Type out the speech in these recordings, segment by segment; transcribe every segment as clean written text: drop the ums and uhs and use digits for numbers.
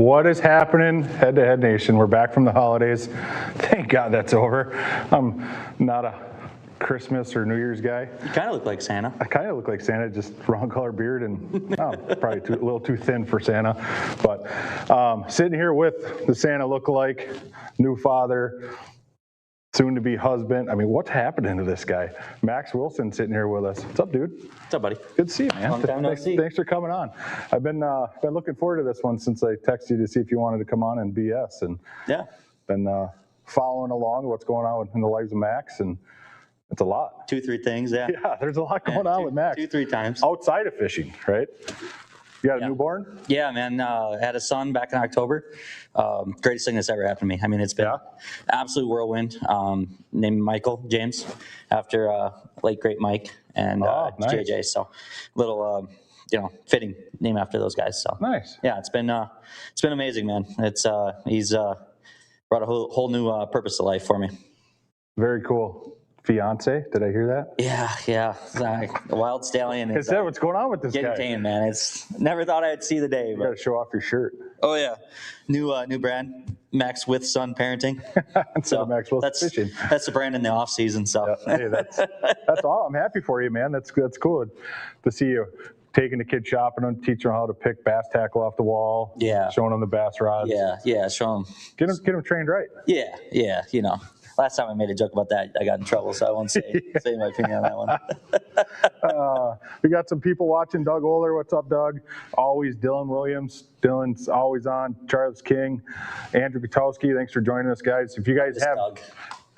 What is happening, Head to Head Nation? We're back from the holidays. Thank God that's over. I'm not a Christmas or New Year's guy. You kind of look like Santa. I kind of look like Santa, just wrong color beard and probably a little too thin for Santa. But sitting here with the Santa lookalike, new father, soon-to-be husband. I mean, what's happening to this guy? Max Wilson sitting here with us. What's up, dude? What's up, buddy? Good to see you, man. Long time no see. Thanks for coming on. I've been looking forward to this one since I texted you to see if you wanted to come on and BS, and Yeah. been following along what's going on in the lives of Max, and it's a lot. 2-3 things, yeah. Yeah, there's a lot going on with Max. 2-3 times. Outside of fishing, right? You got a Yeah. newborn? Yeah, man. Had a son back in October. Greatest thing that's ever happened to me. I mean, it's been absolute whirlwind. Named Michael James after late great Mike and nice. JJ. So little, fitting name after those guys. So Nice. yeah, it's been amazing, man. It's he's brought a whole new purpose to life for me. Very cool. Fiance, did I hear that? Yeah. The wild stallion Is that what's going on with this getting guy? tame, man. It's never thought I'd see the day. You But got to show off your shirt. oh yeah, new brand, Max with Son Parenting. So Max Wilson Fishing. That's the brand in the off season. So Yeah, hey, that's all. I'm happy for you, man. That's cool to see you taking the kids shopping and teaching them how to pick bass tackle off the wall. Yeah. Showing them the bass rods. Yeah, show them. Get them trained right. Yeah. Last time I made a joke about that, I got in trouble, so I won't say my opinion on that one. We got some people watching. Doug Oler, what's up, Doug? Always Dylan Williams. Dylan's always on. Charles King, Andrew Gutowski. Thanks for joining us, guys. If you guys have, Doug.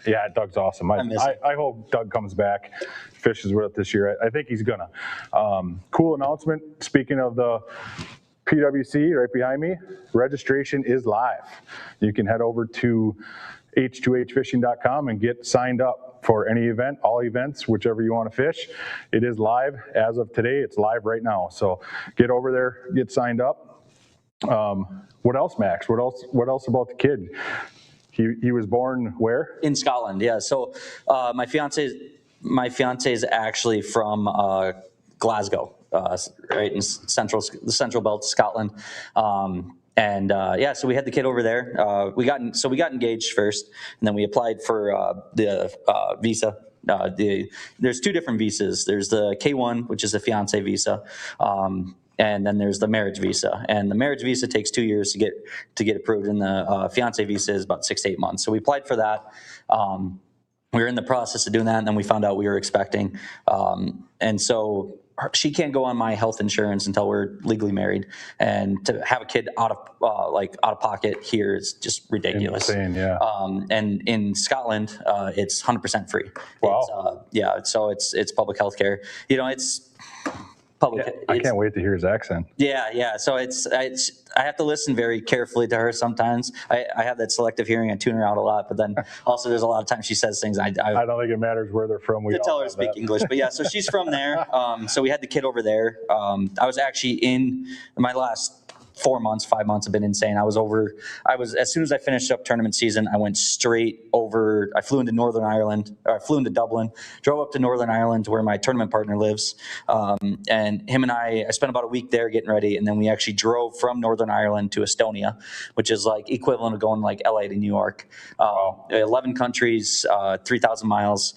Yeah, Doug's awesome. I hope Doug comes back, fishes with us this year. I think he's gonna. Cool announcement. Speaking of the PWC, right behind me, registration is live. You can head over to H2HFishing.com and get signed up for any event, all events, whichever you want to fish. It is live as of today. It's live right now. So get over there, get signed up. What else, Max? What else about the kid? He was born where? In Scotland, yeah. So my fiance is actually from Glasgow, right in the central belt of Scotland. So we had the kid over there. We got engaged first, and then we applied for the visa. There's two different visas. There's the K1, which is the fiance visa, and then there's the marriage visa. And the marriage visa takes 2 years to get approved, and the fiance visa is about 6 to 8 months. So we applied for that. We were in the process of doing that, and then we found out we were expecting, and so she can't go on my health insurance until we're legally married, and to have a kid out of pocket here is just ridiculous. Insane, yeah. And in Scotland, it's 100% free. Wow. So it's public health care. It's public. I can't wait to hear his accent. Yeah. So I have to listen very carefully to her sometimes. I have that selective hearing. I tune her out a lot, but then also there's a lot of times she says things I don't think it matters where they're from. We tell her to speak English, but yeah. So she's from there. So we had the kid over there. I was actually in my last 5 months have been insane. I was as soon as I finished up tournament season, I went straight over. I flew into Dublin, drove up to Northern Ireland where my tournament partner lives. And him and I spent about a week there getting ready. And then we actually drove from Northern Ireland to Estonia, which is like equivalent of going like LA to New York. 11 countries, 3,000 miles.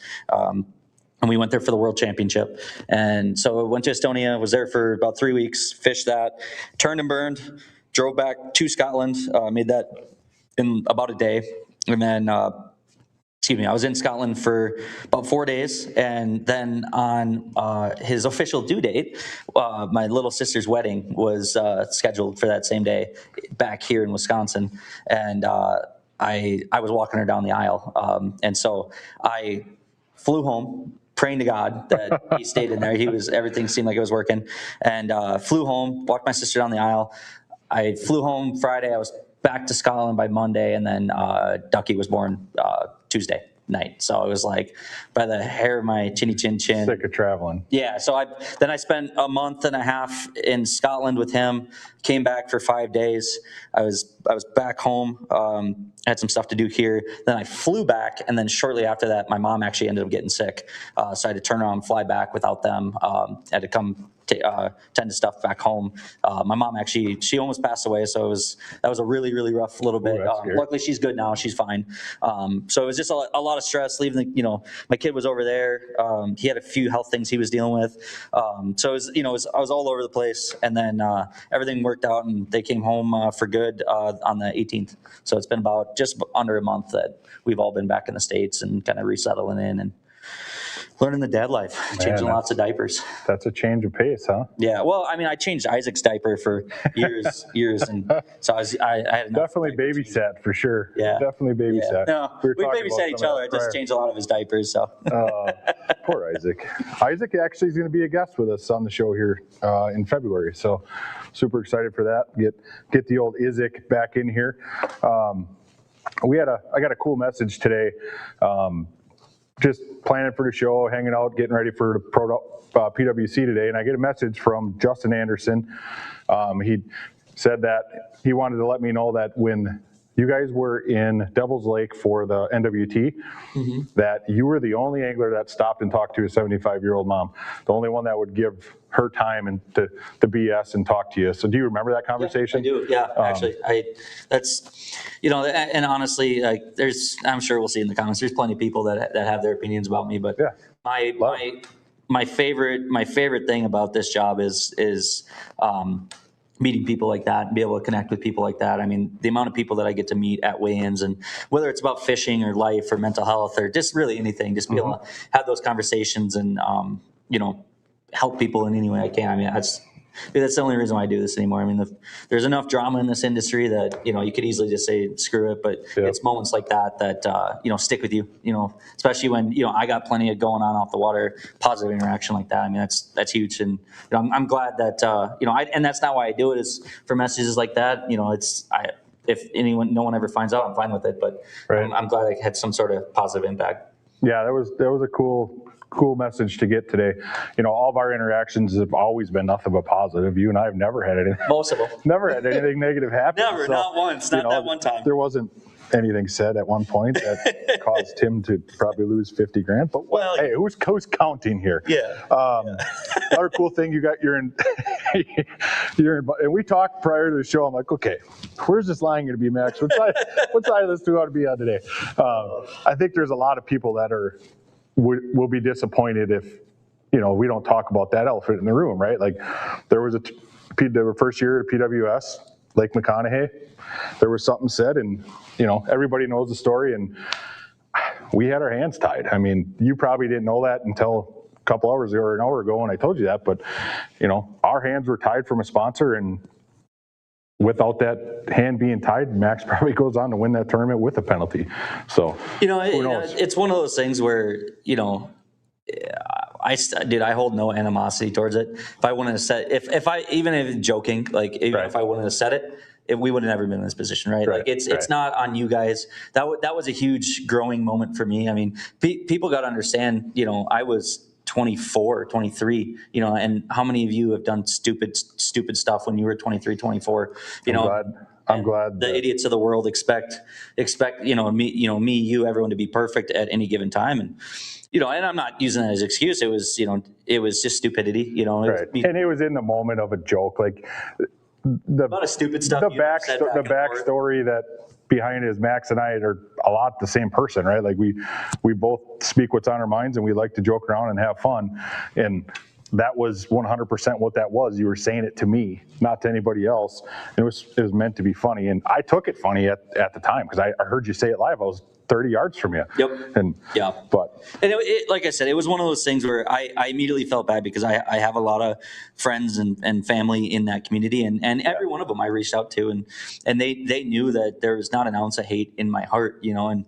And we went there for the World Championship. And so I went to Estonia, was there for about 3 weeks, fished that, turned and burned, drove back to Scotland, made that in about a day. And then, I was in Scotland for about 4 days. And then on his official due date, my little sister's wedding was scheduled for that same day back here in Wisconsin. And I was walking her down the aisle. And so I flew home, praying to God that he stayed in there. Everything seemed like it was working, and flew home, walked my sister down the aisle. I flew home Friday. I was back to Scotland by Monday, and then Ducky was born Tuesday night. So it was like by the hair of my chinny chin chin. Sick of traveling. Yeah. So I spent a month and a half in Scotland with him. Came back for 5 days. I was back home. Had some stuff to do here. Then I flew back, and then shortly after that, my mom actually ended up getting sick. So I had to turn around and fly back without them. Had to come tend to stuff back home. My mom actually, she almost passed away, so that was a really, really rough little bit. Luckily, she's good now; she's fine. So it was just a lot of stress leaving. My kid was over there. He had a few health things he was dealing with. So it was, I was all over the place, and then everything worked out, and they came home for good on the 18th. So it's been about just under a month that we've all been back in the States and kind of resettling in and learning the dad life, changing lots of diapers. That's a change of pace, huh? Yeah. Well, I mean, I changed Isaac's diaper for years, and so I had definitely babysat for sure. Yeah, definitely babysat. Yeah. No, we babysat each other. I just changed a lot of his diapers. So poor Isaac. Isaac actually is going to be a guest with us on the show here in February. So super excited for that. Get the old Isaac back in here. I got a cool message today. Just planning for the show, hanging out, getting ready for the PWC today, and I get a message from Justin Anderson. He said that he wanted to let me know that when you guys were in Devil's Lake for the NWT, that you were the only angler that stopped and talked to a 75-year-old mom, the only one that would give her time and to BS and talk to you. So do you remember that conversation? Yeah, I do. Yeah, actually, and honestly, like I'm sure we'll see in the comments, there's plenty of people that have their opinions about me, but my favorite thing about this job is meeting people like that and be able to connect with people like that. I mean, the amount of people that I get to meet at weigh-ins, and whether it's about fishing or life or mental health or just really anything, just be able to have those conversations and, help people in any way I can. I mean, that's the only reason why I do this anymore. I mean, there's enough drama in this industry that, you could easily just say, screw it. But it's moments like that, stick with you, especially when, I got plenty of going on off the water, positive interaction like that. I mean, that's huge. And, I'm glad that, and that's not why I do it, is for messages like that. If no one ever finds out, I'm fine with it. But I'm glad I had some sort of positive impact. Yeah, that was a cool message to get today. All of our interactions have always been nothing but positive. You and I have never had anything. Most of them. Never had anything negative happen. Never, not once, not that one time. There wasn't anything said at one point that caused him to probably lose 50 grand. But hey, who's counting here? Yeah. Another cool thing, you're in, and we talked prior to the show. I'm like, okay, where's this line going to be, Max? What side of this do we want to be on today? I think there's a lot of people that will be disappointed if we don't talk about that elephant in the room, right? Like there was the first year at PWS, Lake McConaughey, there was something said, and everybody knows the story, and we had our hands tied. I mean, you probably didn't know that until a couple hours ago or an hour ago when I told you that, but our hands were tied from a sponsor, and without that hand being tied, Max probably goes on to win that tournament with a penalty. So who knows? It's one of those things where I hold no animosity towards it. If I wanted to set, if I even joking, like if I wanted to set it, we would have never been in this position, right? Like it's not on you guys. That was a huge growing moment for me. I mean, people got to understand. I was 24, 23, and how many of you have done stupid stuff when you were 23, 24? I'm glad the idiots of the world expect me, you, everyone to be perfect at any given time, and and I'm not using that as an excuse. It was it was just stupidity, and it was in the moment of a joke, like a lot of stupid stuff. The backstory that behind it is Max and I are a lot the same person, right? Like we both speak what's on our minds, and we like to joke around and have fun, and that was 100% what that was. You were saying it to me, not to anybody else. It was meant to be funny, and I took it funny at the time because I heard you say it live. I was 30 yards from you. Yep. And like I said, it was one of those things where I immediately felt bad because I have a lot of friends and family in that community, and every one of them I reached out to, and they knew that there was not an ounce of hate in my heart, and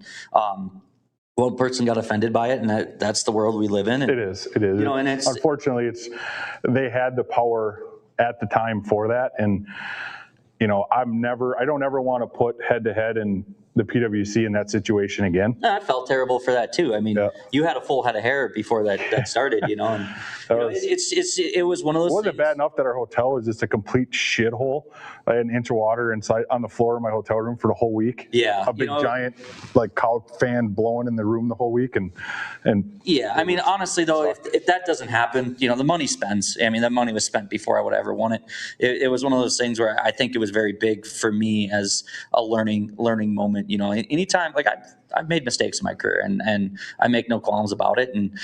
one person got offended by it, and that's the world we live in. And, it is. And unfortunately, they had the power at the time for that, and I don't ever want to put head to head and the PWC in that situation again. I felt terrible for that too. I mean, you had a full head of hair before that started, and it was one of those. It wasn't bad enough that our hotel was just a complete shithole, an inch of water inside on the floor of my hotel room for the whole week. Yeah, a big giant like cow fan blowing in the room the whole week, and yeah. I mean, honestly though, if that doesn't happen, the money spends. I mean, that money was spent before I would ever won it. It was one of those things where I think it was very big for me as a learning moment. Anytime, like I've made mistakes in my career, and I make no qualms about it. And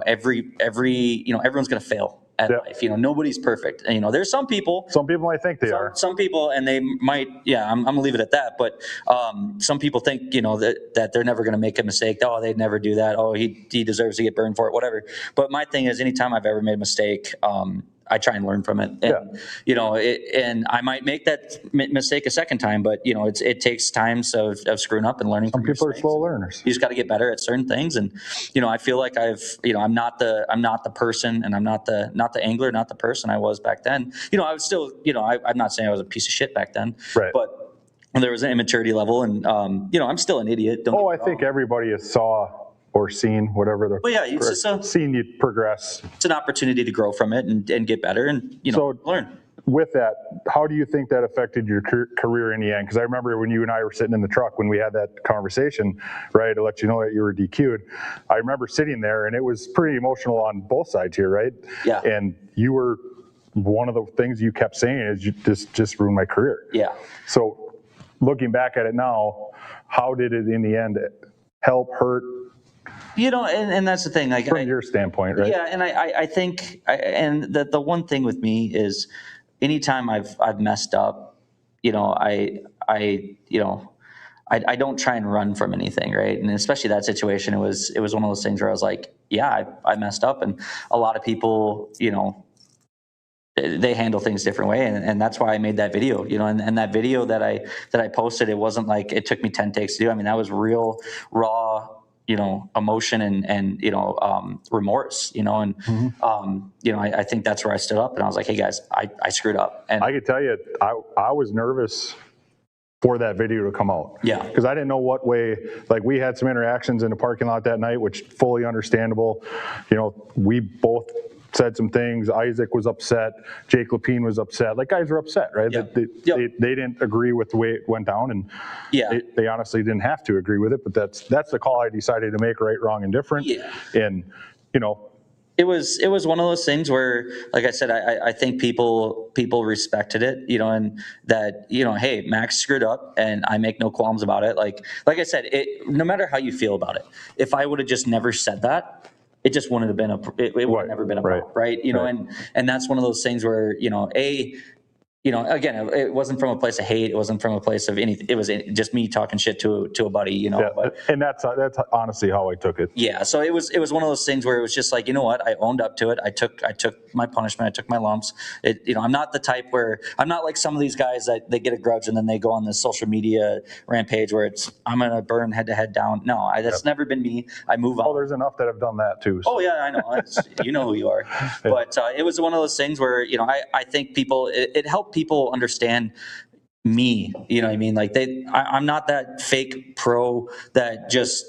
everyone's going to fail at life. Nobody's perfect. And, there's some people might think they are. Some people, and they might. Yeah, I'm gonna leave it at that. But some people think that they're never going to make a mistake. Oh, they'd never do that. Oh, he deserves to get burned for it. Whatever. But my thing is, anytime I've ever made a mistake, I try and learn from it. And, and I might make that mistake a second time, but it takes times of screwing up and learning. Some people are slow learners. You just got to get better at certain things. And, I feel like I'm not the person, and I'm not the angler, not the person I was back then. I was still, I'm not saying I was a piece of shit back then, right. But there was an immaturity level, and, I'm still an idiot. I think everybody has saw or seen whatever the it's just seen you progress. It's an opportunity to grow from it and get better and learn. With that, how do you think that affected your career in the end? Because I remember when you and I were sitting in the truck when we had that conversation, right, to let you know that you were DQ'd. I remember sitting there, and it was pretty emotional on both sides here, right? Yeah. And you were, one of the things you kept saying is, you just ruined my career. Yeah. So looking back at it now, how did it in the end help, hurt? And that's the thing. Like, from your standpoint, right? Yeah, and I think, and the one thing with me is, anytime I've messed up, I don't try and run from anything, right? And especially that situation, it was one of those things where I was like, yeah, I messed up, and a lot of people, they handle things a different way, and that's why I made that video, and that video that I posted, it wasn't like it took me 10 takes to do. I mean, that was real raw, emotion and remorse, and I think that's where I stood up and I was like, hey guys, I screwed up. And I could tell you, I was nervous for that video to come out. Yeah. Because I didn't know what way, like we had some interactions in the parking lot that night, which fully understandable. We both said some things. Isaac was upset. Jake Lapine was upset. Like, guys were upset, right? Yeah. They didn't agree with the way it went down, and they honestly didn't have to agree with it. But that's the call I decided to make: right, wrong, and different. Yeah. And it was one of those things where, like I said, I think people respected it, and that, hey, Max screwed up, and I make no qualms about it. Like I said, no matter how you feel about it, if I would have just never said that, it just wouldn't have been it would have never been a problem, right? And that's one of those things where, again, it wasn't from a place of hate. It wasn't from a place of anything. It was just me talking shit to a buddy, Yeah, and that's honestly how I took it. Yeah, so it was one of those things where it was just like, what? I owned up to it. I took my punishment. I took my lumps. I'm not the type where, I'm not like some of these guys that they get a grudge and then they go on this social media rampage where I'm gonna burn head to head down. No, that's never been me. I move on. Oh, there's enough that have done that too. So. Oh yeah, I know. You know who you are. Yeah. But it was one of those things where I think people, it helped people understand me, you know what I mean? Like I'm not that fake pro that just,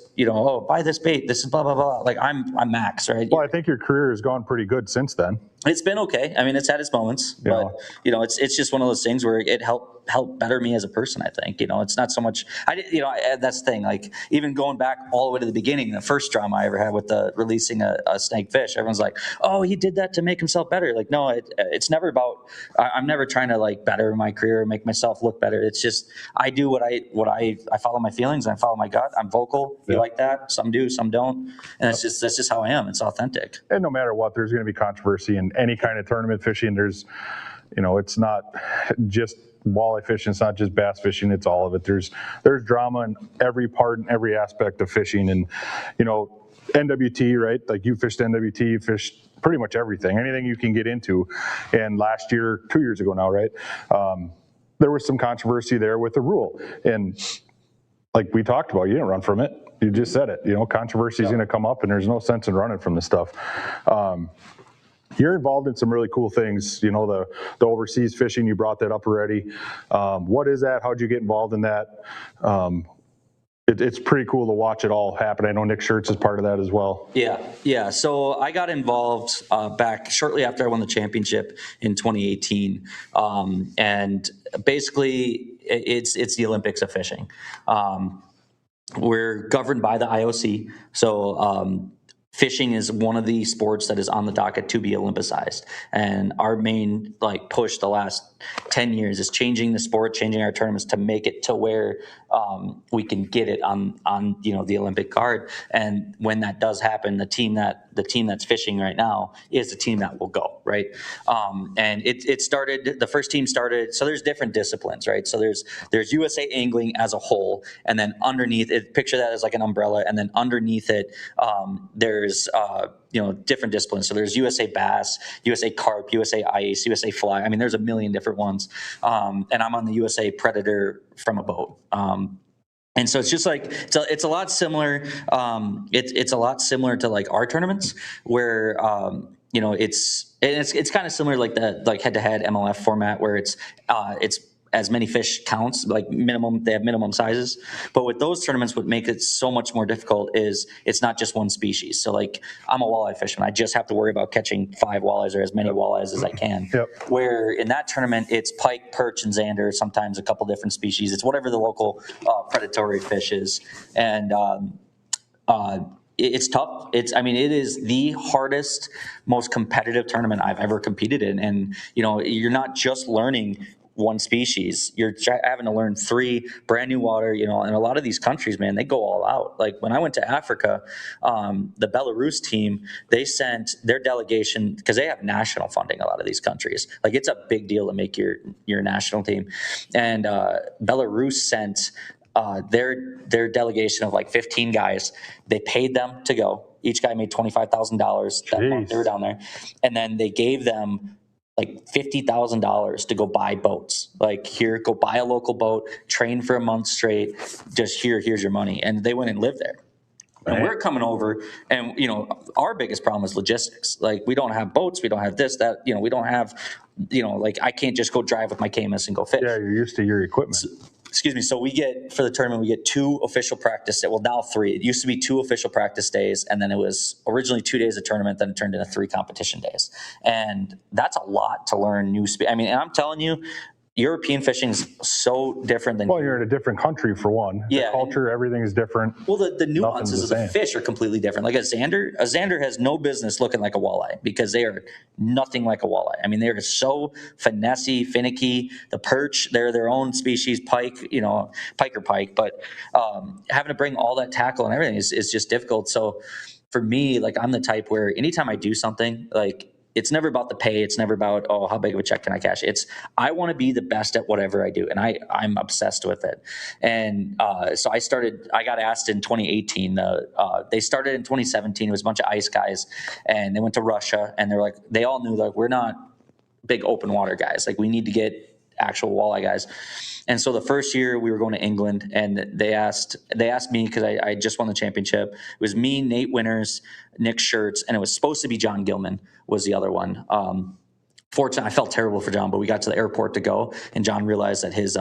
buy this bait, this is blah, blah, blah. Like I'm Max, right? Well, I think your career has gone pretty good since then. It's been okay. I mean, it's had its moments, but it's just one of those things where it helped better me as a person. I think, it's not so much, that's the thing. Like even going back all the way to the beginning, the first drama I ever had with releasing a snake fish, everyone's like, oh, he did that to make himself better. Like, no, it's never about, I'm never trying to like better my career or make myself look better. It's just, I do what I follow my feelings and I follow my gut. I'm vocal. You like that? Some do, some don't. And that's just how I am. It's authentic. And no matter what, there's going to be controversy in any kind of tournament fishing. There's, it's not just walleye fishing. It's not just bass fishing. It's all of it. There's drama in every part and every aspect of fishing. And, NWT, right? Like you fished NWT, you fished pretty much everything, anything you can get into. And last year, 2 years ago now, right? There was some controversy there with the rule. And like we talked about, you didn't run from it. You just said it. Controversy is going to come up, and there's no sense in running from this stuff. You're involved in some really cool things. The overseas fishing. You brought that up already. What is that? How'd you get involved in that? it's pretty cool to watch it all happen. I know Nick Schertz is part of that as well. Yeah. So I got involved back shortly after I won the championship in 2018, and basically it's the Olympics of fishing. We're governed by the IOC, so fishing is one of the sports that is on the docket to be Olympicized. And our main push the last 10 years is changing the sport, changing our tournaments to make it to where we can get it on the Olympic card. And when that does happen, the team that's fishing right now is the team that will go, right? And it started. The first team started. So there's different disciplines, right? So there's USA Angling as a whole, and then underneath it, picture that as like an umbrella, and then underneath it, there's different disciplines. So there's USA Bass, USA Carp, USA Ice, USA Fly. I mean, there's a million different ones. And I'm on the USA Predator from a boat. And so it's just like it's a lot similar. It's a lot similar to like our tournaments where it's kind of similar like the head-to-head MLF format where it's as many fish counts, like minimum, they have minimum sizes. But with those tournaments, what makes it so much more difficult is it's not just one species. So like I'm a walleye fisherman. I just have to worry about catching 5 walleyes or as many walleyes as I can. Yep. Where in that tournament, it's pike, perch, and zander, sometimes a couple different species. It's whatever the local predatory fish is. And it's tough. It is the hardest, most competitive tournament I've ever competed in. And, you're not just learning one species, you're having to learn 3 brand new water, and a lot of these countries, man, they go all out. Like when I went to Africa, the Belarus team, they sent their delegation because they have national funding, a lot of these countries. Like it's a big deal to make your national team. And Belarus sent their delegation of like 15 guys. They paid them to go. Each guy made $25,000 that month they were down there. And then they gave them like $50,000 to go buy boats. Like, here, go buy a local boat, train for a month straight. Just here's your money. And they went and lived there. And we're coming over, and our biggest problem is logistics. Like, we don't have boats, we don't have this, that. We don't have, like, I can't just go drive with my Camus and go fish. Yeah, you're used to your equipment. Excuse me. So we get, for the tournament, we get 2 official practice days. Well, now 3. It used to be 2 official practice days, and then it was originally 2 days of tournament, then it turned into 3 competition days. And that's a lot to learn new speed. And I'm telling you, European fishing is so different than. Well, you're in a different country for one. Yeah, the culture, everything is different. Well, the nuances of the fish are completely different. Like a zander has no business looking like a walleye because they are nothing like a walleye. I mean, they are so finessey, finicky. The perch, they're their own species. Pike, pike or pike. But having to bring all that tackle and everything is just difficult. So for me, like, I'm the type where anytime I do something, like, it's never about the pay. It's never about, how big of a check can I cash? It's, I want to be the best at whatever I do. And I'm obsessed with it. And so I got asked in 2018. They started in 2017. It was a bunch of ice guys. And they went to Russia. And they're like, they all knew, like, we're not big open water guys. Like, we need to get actual walleye guys. And so the first year we were going to England, and they asked me, because I just won the championship. It was me, Nate Winters, Nick Schertz, and it was supposed to be John Gilman was the other one. Fortunately, I felt terrible for John, but we got to the airport to go, and John realized that his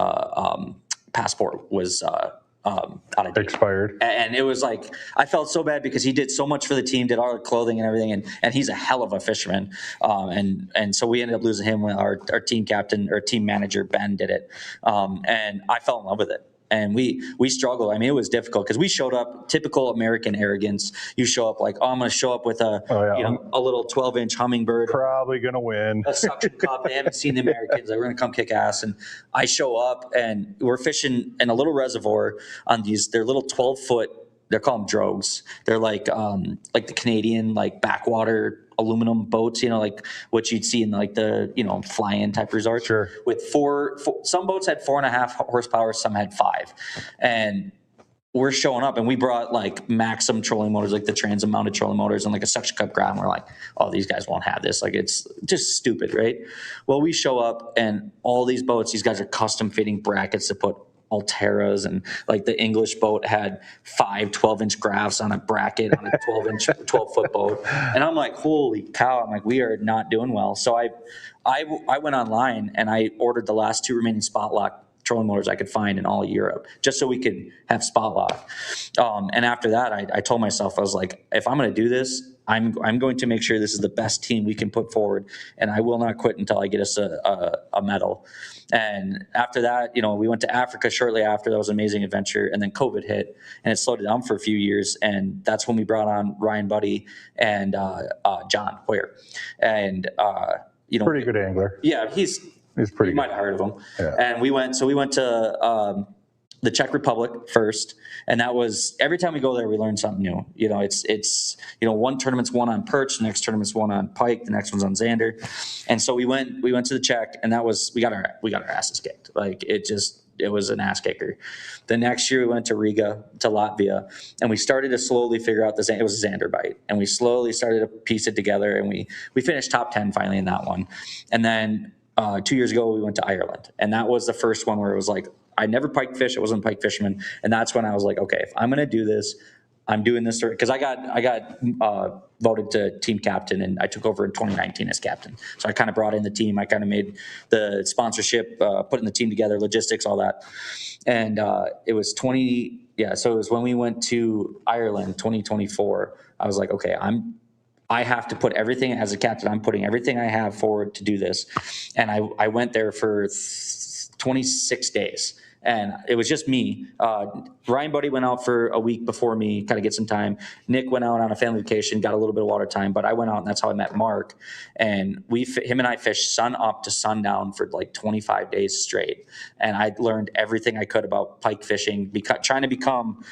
passport was out of date. Expired. And it was like, I felt so bad because he did so much for the team, did all the clothing and everything, and he's a hell of a fisherman. And so we ended up losing him when our team captain or team manager, Ben, did it. And I fell in love with it. And we struggled. I mean, it was difficult because we showed up, typical American arrogance. You show up like, I'm going to show up with a little 12-inch hummingbird. Probably going to win. A suction cup. They haven't seen the Americans. Like, we're going to come kick ass. And I show up, and we're fishing in a little reservoir on they're little 12-foot, they're called drogues. They're like the Canadian, like, backwater aluminum boats, like what you'd see in like the, fly-in type resorts. Sure. With four, some boats had 4.5 horsepower, some had 5. And we're showing up, and we brought like Maxim trolling motors, like the transom mounted trolling motors, and like a suction cup grab. And we're like, oh, these guys won't have this. Like, it's just stupid, right? Well, we show up, and all these boats, these guys are custom fitting brackets to put Alteras, and like the English boat had 5 12-inch graphs on a bracket on a 12-foot boat. And I'm like, holy cow. I'm like, we are not doing well. So I went online, and I ordered the last 2 remaining spot lock trolling motors I could find in all Europe, just so we could have spot lock. And after that, I told myself, I was like, if I'm going to do this, I'm going to make sure this is the best team we can put forward, and I will not quit until I get us a medal. And after that, we went to Africa shortly after. That was an amazing adventure. And then COVID hit, and it slowed it down for a few years. And that's when we brought on Ryan Buddy and John Hoyer. And Pretty good angler. Yeah, He's pretty you good. might have heard of him. Yeah. And we went to the Czech Republic first, and that was, every time we go there we learn something new. It's one tournament's won on perch, the next tournament's won on pike, the next one's on zander. And so we went to the Czech, and that was, we got our asses kicked. Like, it was an ass kicker. The next year we went to Riga, to Latvia, and we started to slowly figure out it was a zander bite, and we slowly started to piece it together, and we finished top 10 finally in that one. And then 2 years ago we went to Ireland, and that was the first one where it was like, I never pike fish. I wasn't a pike fisherman. And that's when I was like, okay, if I'm going to do this, I'm doing this. Because I got voted to team captain, and I took over in 2019 as captain. So I kind of brought in the team. I kind of made the sponsorship, putting the team together, logistics, all that. And it was so it was when we went to Ireland, 2024. I was like, okay, I have to put everything, as a captain, I'm putting everything I have forward to do this. And I went there for 26 days. And it was just me. Ryan Buddy went out for a week before me, kind of get some time. Nick went out on a family vacation, got a little bit of water time, but I went out, and that's how I met Mark. And him and I fished sun up to sundown for like 25 days straight. And I learned everything I could about pike fishing, trying to become,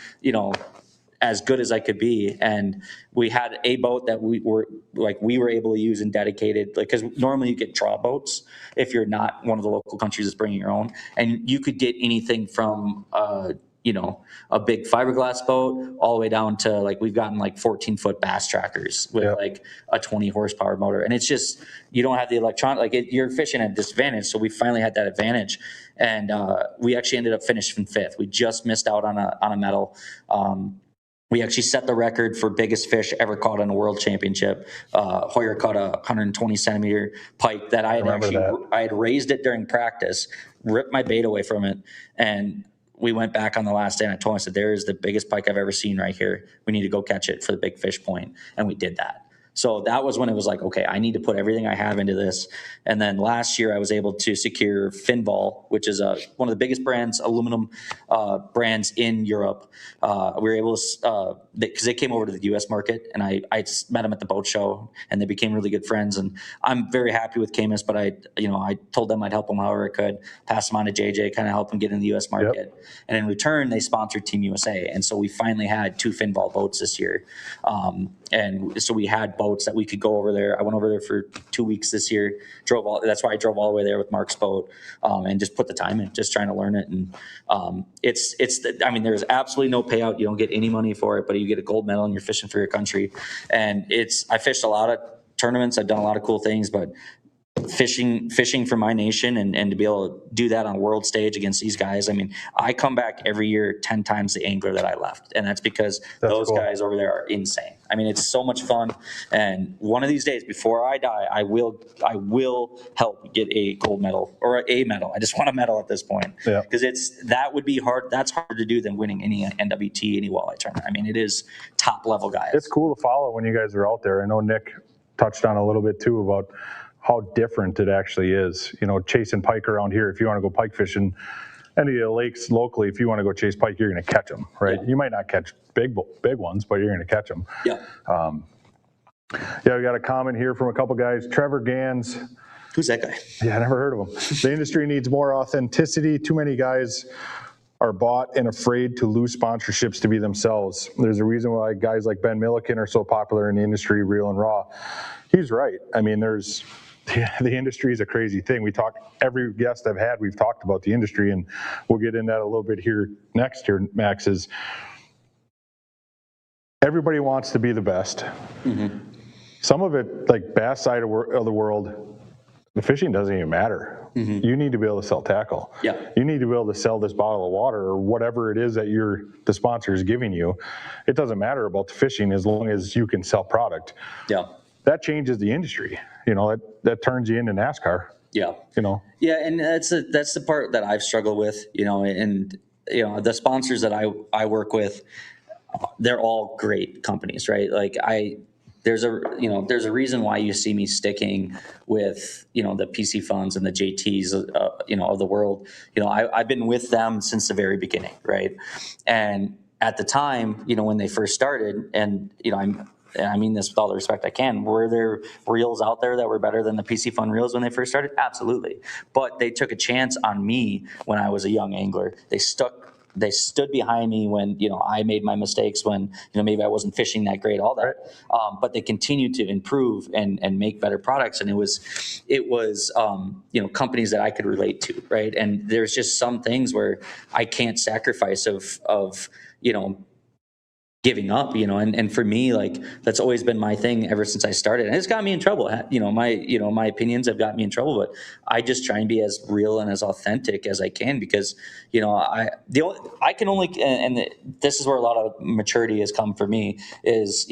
as good as I could be. And we had a boat that we were able to use and dedicated, because normally you get draw boats if you're not one of the local countries that's bringing your own, and you could get anything from a big fiberglass boat all the way down to we've gotten 14-foot bass trackers with a 20 horsepower motor. And it's just, you don't have the electronic, you're fishing at a disadvantage. So we finally had that advantage, and we actually ended up finishing 5th. We just missed out on a medal. We actually set the record for biggest fish ever caught in a world championship. Hoyer caught a 120 centimeter pike that I had raised it during practice, ripped my bait away from it, and we went back on the last day, and I told him, I said, there is the biggest pike I've ever seen right here. We need to go catch it for the big fish point. And we did that. So that was when it was like, okay, I need to put everything I have into this. And then last year I was able to secure Finval, which is one of the biggest brands, aluminum brands in Europe. We were able to, because they came over to the U.S. market, and I met them at the boat show, and they became really good friends. And I'm very happy with Camus, but I told them I'd help them however I could, pass them on to JJ, kind of help them get in the U.S. market. Yep. And in return, they sponsored Team USA. And so we finally had 2 Finval boats this year. And so we had boats that we could go over there. I went over there for 2 weeks this year. That's why I drove all the way there with Mark's boat, and just put the time in, just trying to learn it. And there's absolutely no payout. You don't get any money for it, but you get a gold medal, and you're fishing for your country. And I fished a lot of tournaments. I've done a lot of cool things, but fishing for my nation and to be able to do that on a world stage against these guys. I come back every year 10 times the angler that I left. And that's because those cool guys over there are insane. It's so much fun. And one of these days before I die, I will help get a gold medal or a medal. I just want a medal at this point. Yeah. Because that would be hard. That's harder to do than winning any NWT, any walleye tournament. It is top level guys. It's cool to follow when you guys are out there. I know Nick touched on a little bit too about how different it actually is. Chasing pike around here, if you want to go pike fishing any of the lakes locally, if you want to go chase pike, you're going to catch them, right? Yeah. You might not catch big ones, but you're going to catch them. Yeah. We got a comment here from a couple guys. Trevor Gans. Who's that guy? Yeah, I never heard of him. The industry needs more authenticity. Too many guys are bought and afraid to lose sponsorships to be themselves. There's a reason why guys like Ben Milliken are so popular in the industry, real and raw. He's right. The industry is a crazy thing. Every guest I've had, we've talked about the industry, and we'll get into that a little bit next, Max, is everybody wants to be the best. Mm-hmm. Some of it, like bass side of the world, the fishing doesn't even matter. Mm-hmm. You need to be able to sell tackle. Yeah. You need to be able to sell this bottle of water or whatever it is that the sponsor is giving you. It doesn't matter about the fishing as long as you can sell product. Yeah. That changes the industry. That turns you into NASCAR. Yeah. you know? Yeah, and that's the part that I've struggled with, and the sponsors that I work with, they're all great companies, right? Like there's a reason why you see me sticking with the PC funds and the JTs of the world. I've been with them since the very beginning, right? And at the time, when they first started, and I mean this with all the respect I can, were there reels out there that were better than the PC Fun reels when they first started? Absolutely. But they took a chance on me when I was a young angler. They stood behind me when I made my mistakes, when maybe I wasn't fishing that great, all that. But they continued to improve and make better products, and it was companies that I could relate to, right? And there's just some things where I can't sacrifice of giving up, and for me, like, that's always been my thing ever since I started, and it's got me in trouble. My opinions have got me in trouble, but I just try and be as real and as authentic as I can, because I can only, and this is where a lot of maturity has come for me, is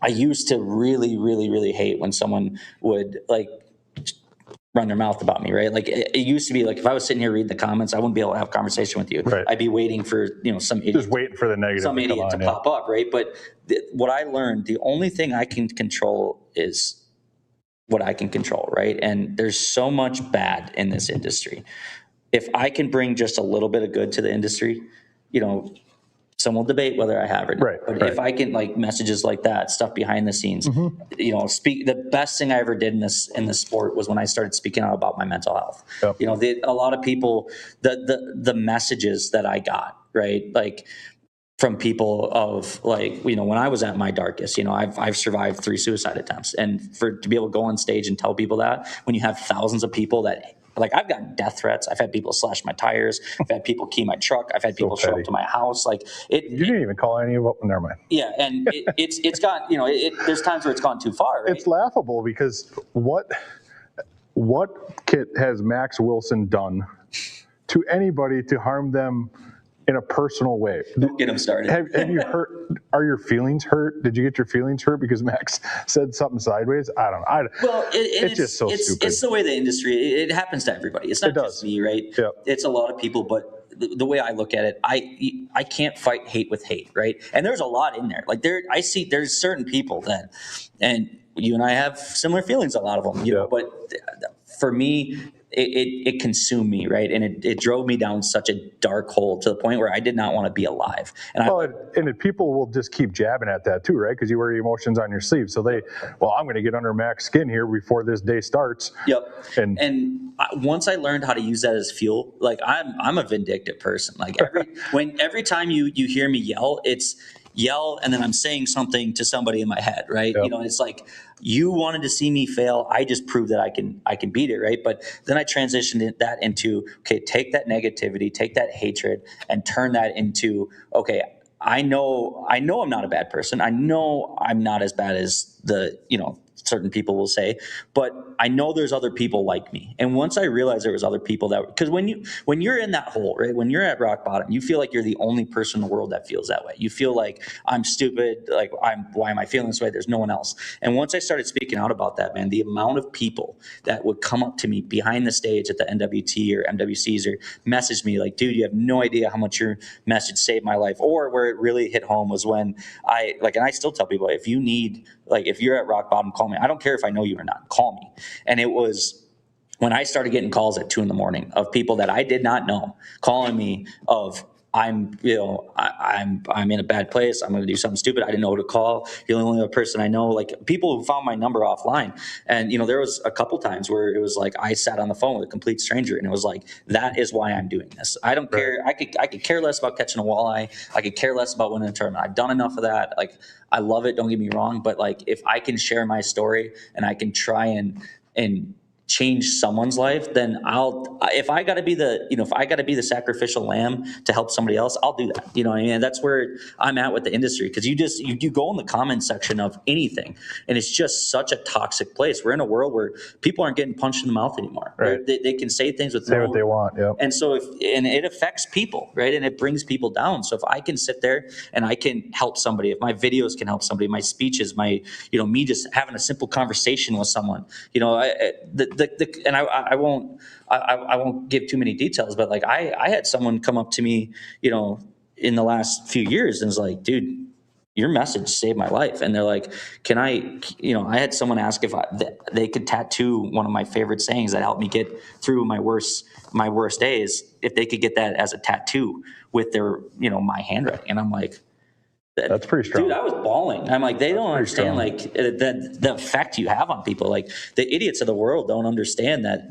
I used to really, really, really hate when someone would run their mouth about me, right? Like it used to be like, if I was sitting here reading the comments, I wouldn't be able to have a conversation with you. Right. I'd be waiting for some idiot, Just waiting for the negative some to come idiot on, to pop up, right? But what I learned, the only thing I can control is what I can control, right? And there's so much bad in this industry. If I can bring just a little bit of good to the industry, some will debate whether I have or not. Right, But right. if I can, like, messages like that, stuff behind the scenes, speak. The best thing I ever did in this sport was when I started speaking out about my mental health. Yep. A lot of people, the messages that I got, right, like, from people of, like, when I was at my darkest, I've survived 3 suicide attempts, and to be able to go on stage and tell people that, when you have thousands of people that, like, I've gotten death threats, I've had people slash my tires, I've had people key my truck, I've had people show up petty. to my house, like You didn't even call any of them. Never mind. yeah, and it's got, there's times where it's gone too far, right? It's laughable because what kit has Max Wilson done to anybody to harm them in a personal way? Don't get him started. Have you hurt? Are your feelings hurt? Did you get your feelings hurt because Max said something sideways? I don't know. Well, it's just so stupid. It's the way the industry. It happens to everybody. It's not just me, right? Yeah. It's a lot of people, but the way I look at it, I can't fight hate with hate, right? And there's a lot in there. Like, there's certain people that, and you and I have similar feelings. A lot of them, know. But for me, it consumed me, right? And it drove me down such a dark hole to the point where I did not want to be alive. And people will just keep jabbing at that too, right? Because you wear your emotions on your sleeve. So I'm going to get under Mac's skin here before this day starts. Yep. And once I learned how to use that as fuel, like, I'm a vindictive person. Like, every time you hear me yell, it's yell, and then I'm saying something to somebody in my head, right? Yep. It's like, you wanted to see me fail. I just proved that I can beat it, right? But then I transitioned that into, okay, take that negativity, take that hatred, and turn that into, okay, I know I'm not a bad person. I know I'm not as bad as certain people will say, but I know there's other people like me. And once I realized there was other people because when you're in that hole, right, when you're at rock bottom, you feel like you're the only person in the world that feels that way. You feel like, I'm stupid, like, why am I feeling this way? There's no one else. And once I started speaking out about that, man, the amount of people that would come up to me behind the stage at the NWT or MWCs or message me like, dude, you have no idea how much your message saved my life. Or where it really hit home was when and I still tell people, if you're at rock bottom, call me. I don't care if I know you or not, call me. And it was when I started getting calls at 2 a.m. of people that I did not know calling me of, I'm in a bad place. I'm going to do something stupid. I didn't know who to call. You're the only other person I know. Like, people who found my number offline. And, there was a couple times where it was like, I sat on the phone with a complete stranger, and it was like, that is why I'm doing this. I don't care. I could care less about catching a walleye. I could care less about winning a tournament. I've done enough of that. Like, I love it. Don't get me wrong. But, like, if I can share my story and I can try and change someone's life, then if I got to be the sacrificial lamb to help somebody else, I'll do that. You know what I mean? And that's where I'm at with the industry, because you go in the comment section of anything, and it's just such a toxic place. We're in a world where people aren't getting punched in the mouth anymore. Right. They can say things with say what they want. Yeah. And so and it affects people, right? And it brings people down. So if I can sit there and I can help somebody, if my videos can help somebody, my speeches, me just having a simple conversation with someone, and I won't give too many details, but like I had someone come up to me, in the last few years and was like, dude, your message saved my life. And they're like, can I had someone ask if they could tattoo one of my favorite sayings that helped me get through my worst days, if they could get that as a tattoo with their, my handwriting. And I'm like, that's pretty strong. Dude, I was bawling. I'm like, they don't understand like the effect you have on people. Like the idiots of the world don't understand that,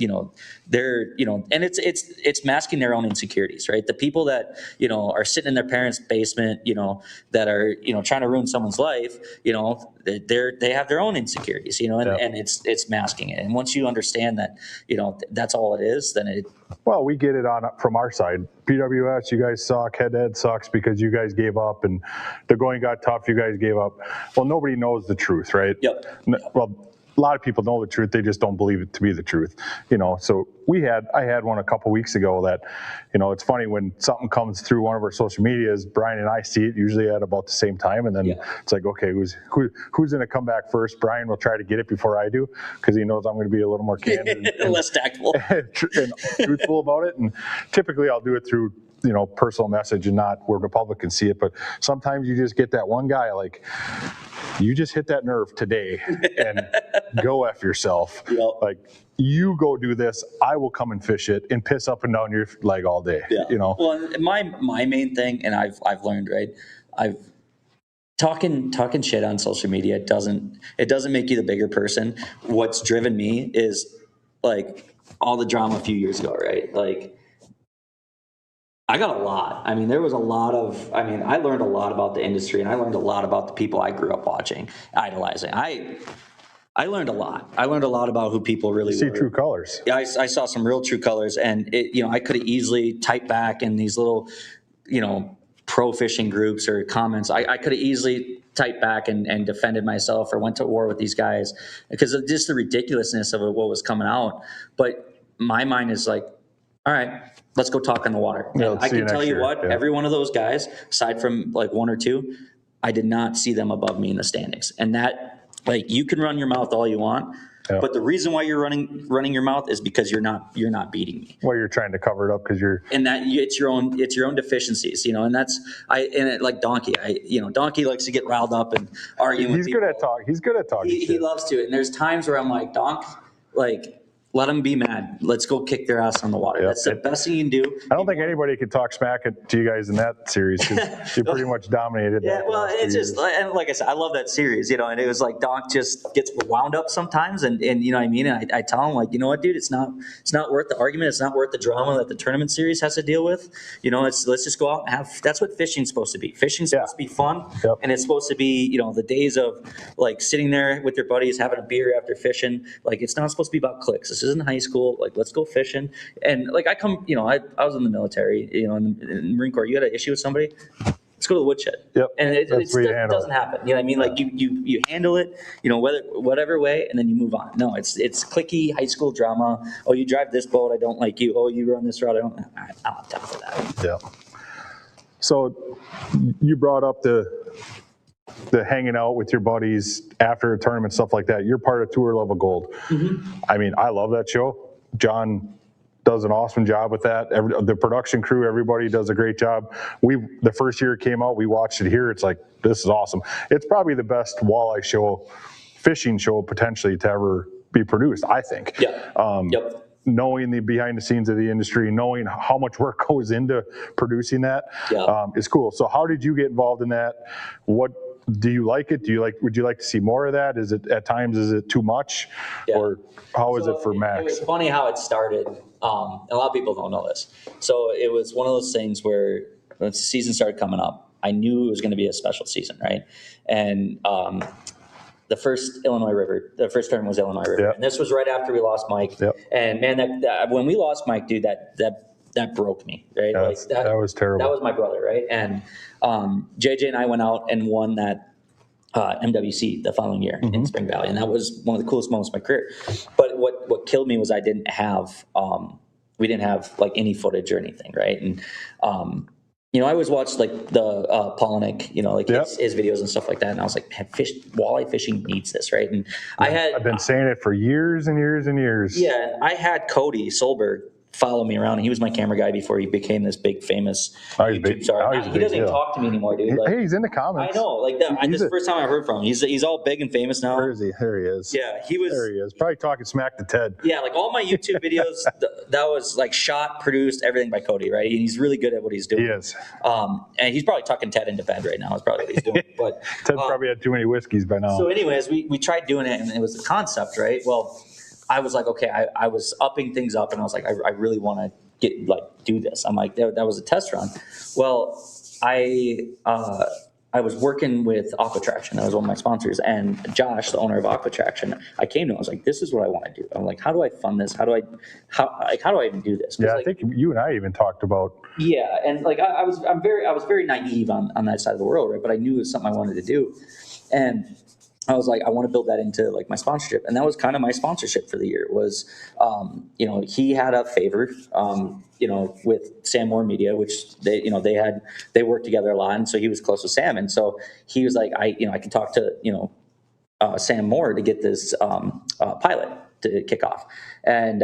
they're, and it's masking their own insecurities, right? The people that, are sitting in their parents' basement, that are, trying to ruin someone's life, they have their own insecurities, and it's masking it. And once you understand that, that's all it is, then it. Well, we get it on from our side. PWS, you guys suck. Head-to-head sucks because you guys gave up, and the going got tough. You guys gave up. Well, nobody knows the truth, right? Yep. Well, a lot of people know the truth. They just don't believe it to be the truth. So I had one a couple weeks ago that, it's funny when something comes through one of our social medias, Brian and I see it usually at about the same time. And then it's like, okay, who's going to come back first? Brian will try to get it before I do, because he knows I'm going to be a little more candid and less tactful and truthful about it. And typically I'll do it through, personal message and not where the public can see it. But sometimes you just get that one guy, like, you just hit that nerve today and go F yourself. Yep. Like, you go do this, I will come and fish it and piss up and down your leg all day. Yeah. Well, my main thing, and I've learned, right? Talking shit on social media doesn't make you the bigger person. What's driven me is like all the drama a few years ago, right? Like, I got a lot. I mean, there was a lot of, I learned a lot about the industry, and I learned a lot about the people I grew up watching, idolizing. I learned a lot. I learned a lot about who people really see were. True colors. Yeah, I saw some real true colors, and I could have easily typed back in these little, pro fishing groups or comments. I could have easily typed back and defended myself or went to war with these guys because of just the ridiculousness of what was coming out. But my mind is like, all right, let's go talk in the water. Yeah, I can tell you what, yeah. Every one of those guys, aside from like one or two, I did not see them above me in the standings. And that, like, you can run your mouth all you want, but the reason why you're running your mouth is because you're not beating me. Well, you're trying to cover it up because you're. And that it's your own deficiencies, and that's like Donkey. Donkey likes to get riled up and argue with people. He's good at talking. He loves to. And there's times where I'm like, Donk, like, let them be mad. Let's go kick their ass on the water. Yep. That's the best thing you can do. I don't think anybody could talk smack to you guys in that series because you pretty much dominated. Yeah, well, it's just, and like I said, I love that series, and it was like Donk just gets wound up sometimes, and you know what I mean? And I tell him, like, you know what, dude, it's not worth the argument. It's not worth the drama that the tournament series has to deal with. Let's just go out and have, that's what fishing's supposed to be. Fishing's supposed to be fun, and it's supposed to be, the days of like sitting there with your buddies, having a beer after fishing. Like, it's not supposed to be about clicks. This isn't high school. Like, let's go fishing. And like, I was in the military, in the Marine Corps. You had an issue with somebody, let's go to the woodshed. Yep. And it doesn't happen. You know what I mean? Like, you handle it, whatever way, and then you move on. No, it's cliquey high school drama. Oh, you drive this boat, I don't like you. Oh, you run this route, I don't have time for that. Yeah. So you brought up the hanging out with your buddies after a tournament, stuff like that. You're part of Tour Level Gold. Mm-hmm. I mean, I love that show. John does an awesome job with that. The production crew, everybody does a great job. The first year it came out, we watched it here. It's like, this is awesome. It's probably the best walleye show, fishing show potentially to ever be produced, I think. Yeah. Yep. Knowing the behind the scenes of the industry, knowing how much work goes into producing that is cool. So how did you get involved in that? What do you like it? Would you like to see more of that? Is it at times, is it too much? Yeah. Or how is it for Max? It was funny how it started. A lot of people don't know this. So it was one of those things where when the season started coming up, I knew it was going to be a special season, right? And the first tournament was Illinois River. Yep. And this was right after we lost Mike. Yep. And man, that when we lost Mike, dude, that broke me, right? That was terrible. That was my brother, right? And JJ and I went out and won that MWC the following year in Spring Valley, and that was one of the coolest moments of my career. But what killed me was I didn't have we didn't have like any footage or anything, right? And I always watched like the Polinick, like Yep. his videos and stuff like that. And I was like, man, walleye fishing needs this, right? And I've been saying it for years and years and years. Yeah, I had Cody Solberg follow me around. He was my camera guy before he became this big famous YouTube star. He doesn't even talk to me anymore, dude. Hey, he's in the comments. I know, like that. This is the first time I heard from him. He's all big and famous now. Where is he? There he is. Yeah, he was. There he is. Probably talking smack to Ted. Yeah, like all my YouTube videos, that was like shot, produced, everything by Cody, right? And he's really good at what he's doing. He is. And he's probably tucking Ted into bed right now. That's probably what he's doing. But Ted probably had too many whiskeys by now. So, anyways, we tried doing it, and it was a concept, right? Well, I was like, okay, I was upping things up, and I was like, I really want to do this. I'm like, that was a test run. Well, I was working with Aqua Traction. That was one of my sponsors. And Josh, the owner of Aqua Traction, I came to him. I was like, this is what I want to do. I'm like, how do I fund this? How do I even do this? Yeah, I think you and I even talked about. Yeah, and like I was very naive on that side of the world, right? But I knew it was something I wanted to do, and I was like, I want to build that into like my sponsorship, and that was kind of my sponsorship for the year. Was he had a favor, with Sam Moore Media, which they worked together a lot, and so he was close with Sam, and so he was like, I can talk to Sam Moore to get this pilot to kick off. And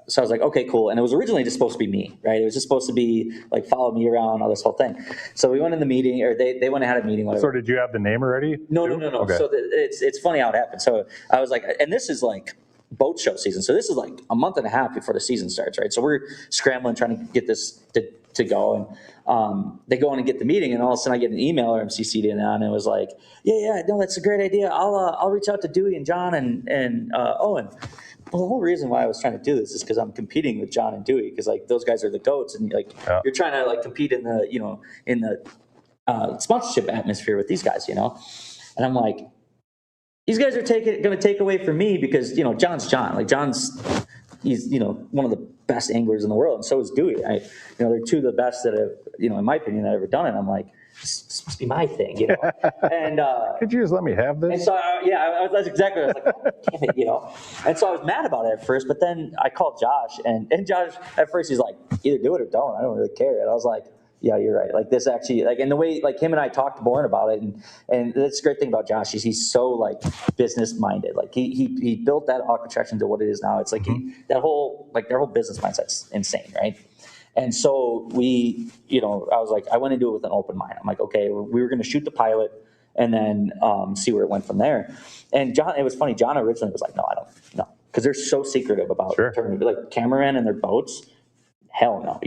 so I was like, okay, cool. And it was originally just supposed to be me, right? It was just supposed to be like, follow me around, all this whole thing. So we went in the meeting, or they went and had a meeting, whatever. So did you have the name already? No. Okay. So it's funny how it happened. So I was like, and this is like boat show season. So this is like a month and a half before the season starts, right? So we're scrambling, trying to get this to go. And they go in and get the meeting, and all of a sudden I get an email, or I'm CC'd in on, and it was like, yeah, no, that's a great idea. I'll reach out to Dewey and John and Owen. Well, the whole reason why I was trying to do this is because I'm competing with John and Dewey, because like those guys are the goats, and like you're trying to like compete in the sponsorship atmosphere with these guys, And I'm like, these guys are going to take away from me because John's John. Like he's one of the best anglers in the world, and so is Dewey. They're two of the best that have in my opinion, that have ever done it. I'm like, this must be my thing, And could you just let me have this? And so that's exactly what I was like. Oh, damn it, And so I was mad about it at first, but then I called Josh, and Josh at first he's like, either do it or don't. I don't really care. And I was like, yeah, you're right. Like this actually, like, and the way like him and I talked more about it, and that's the great thing about Josh is he's so like business minded. Like he built that Aqua Traction to what it is now. It's like their whole business mindset's insane, right? And so I was like, I went into it with an open mind. I'm like, okay, we were going to shoot the pilot and then see where it went from there. And John, it was funny. John originally was like, no, I don't, no, because they're so secretive about like cameramen and their boats. Hell no,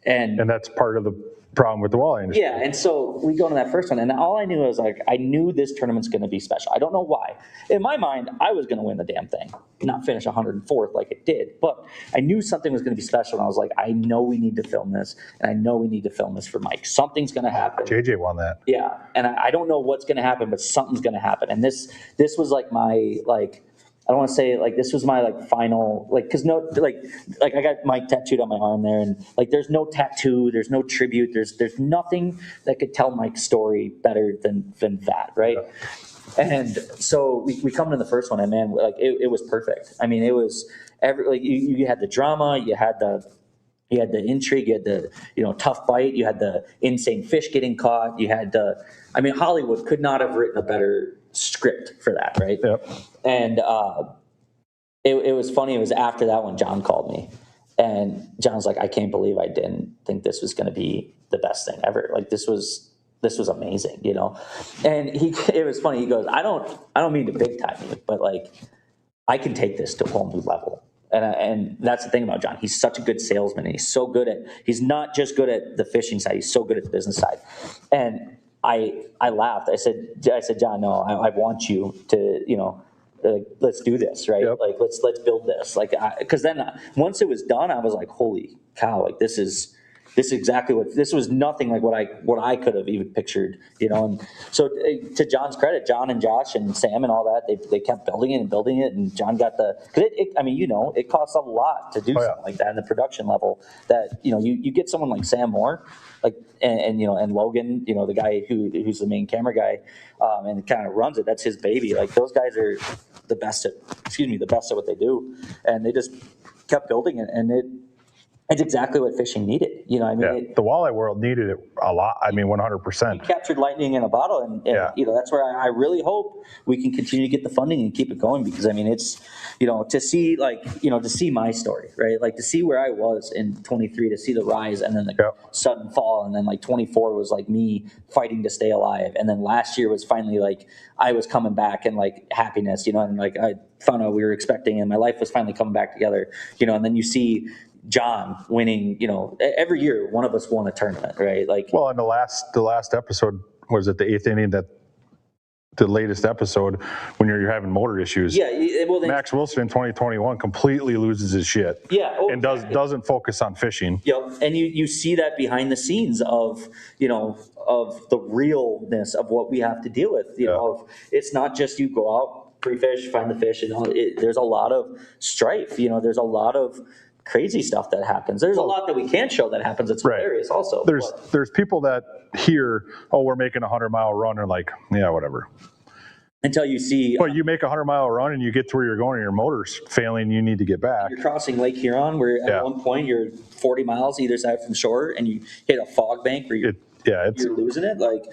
and that's part of the problem with the walleye industry. Yeah, and so we go to that first one, and all I knew was like, I knew this tournament's going to be special. I don't know why. In my mind, I was going to win the damn thing, not finish 104th like it did, but I knew something was going to be special, and I was like, I know we need to film this, and I know we need to film this for Mike. Something's going to happen. JJ won that. Yeah, and I don't know what's going to happen, but something's going to happen, and this was like my like. I don't want to say like this was my like final like because no like I got Mike tattooed on my arm there, and like there's no tattoo, there's no tribute, there's nothing that could tell Mike's story better than that, right? Yeah. And so we come to the first one, and man, like it was perfect. I mean, it was you had the drama, you had the intrigue, you had the tough bite, you had the insane fish getting caught, you had Hollywood could not have written a better script for that, right? Yep. And it was funny. It was after that when John called me, and John's like, I can't believe I didn't think this was going to be the best thing ever. Like this was amazing, And it was funny. He goes, I don't mean to big time you, but like I can take this to a whole new level. And that's the thing about John. He's such a good salesman, and he's not just good at the fishing side. He's so good at the business side. And I laughed. I said, John, no, I want you to, let's do this, right? Yep. Like let's build this. Like, because then once it was done, I was like, holy cow! Like this is exactly this was nothing like what I could have even pictured, And so to John's credit, John and Josh and Sam and all that, they kept building it, and John got because it costs a lot to do something like that in the production level. That you get someone like Sam Moore, like and Logan, the guy who's the main camera guy, and kind of runs it. That's his baby. Like those guys are the best at what they do, and they just kept building it, and It's exactly what fishing needed. You know, I mean, The walleye world needed it a lot. I mean, 100%. captured lightning in a bottle, and you know, that's where I really hope we can continue to get the funding and keep it going, because I mean, it's, you know, to see, like, you know, to see my story, right, like to see where I was in 23, to see the rise and then the sudden fall, and then like 24 was like me fighting to stay alive, and then last year was finally like I was coming back and like happiness, you know, and like I found out we were expecting, and my life was finally coming back together, you know, and then you see John winning, you know, every year one of us won a tournament, right? Like, well, in the last episode, was it the 8th inning, that the latest episode, when you're having motor issues? Yeah, well, Max Wilson in 2021 completely loses his shit. Yeah, and doesn't focus on fishing. Yep, and you see that behind the scenes of, you know, of the realness of what we have to deal with. You know, of, it's not just you go out, pre-fish, find the fish, and all. There's a lot of strife. You know, there's a lot of crazy stuff that happens. There's a lot that we can't show that happens. It's hilarious also. There's people that hear, oh, we're making a 100-mile run, and like, yeah, whatever. Until you see, but you make a 100-mile run and you get to where you're going and your motor's failing, you need to get back. You're crossing Lake Huron, where at one point you're 40 miles either side from shore, and you hit a fog bank where you're losing it. Like,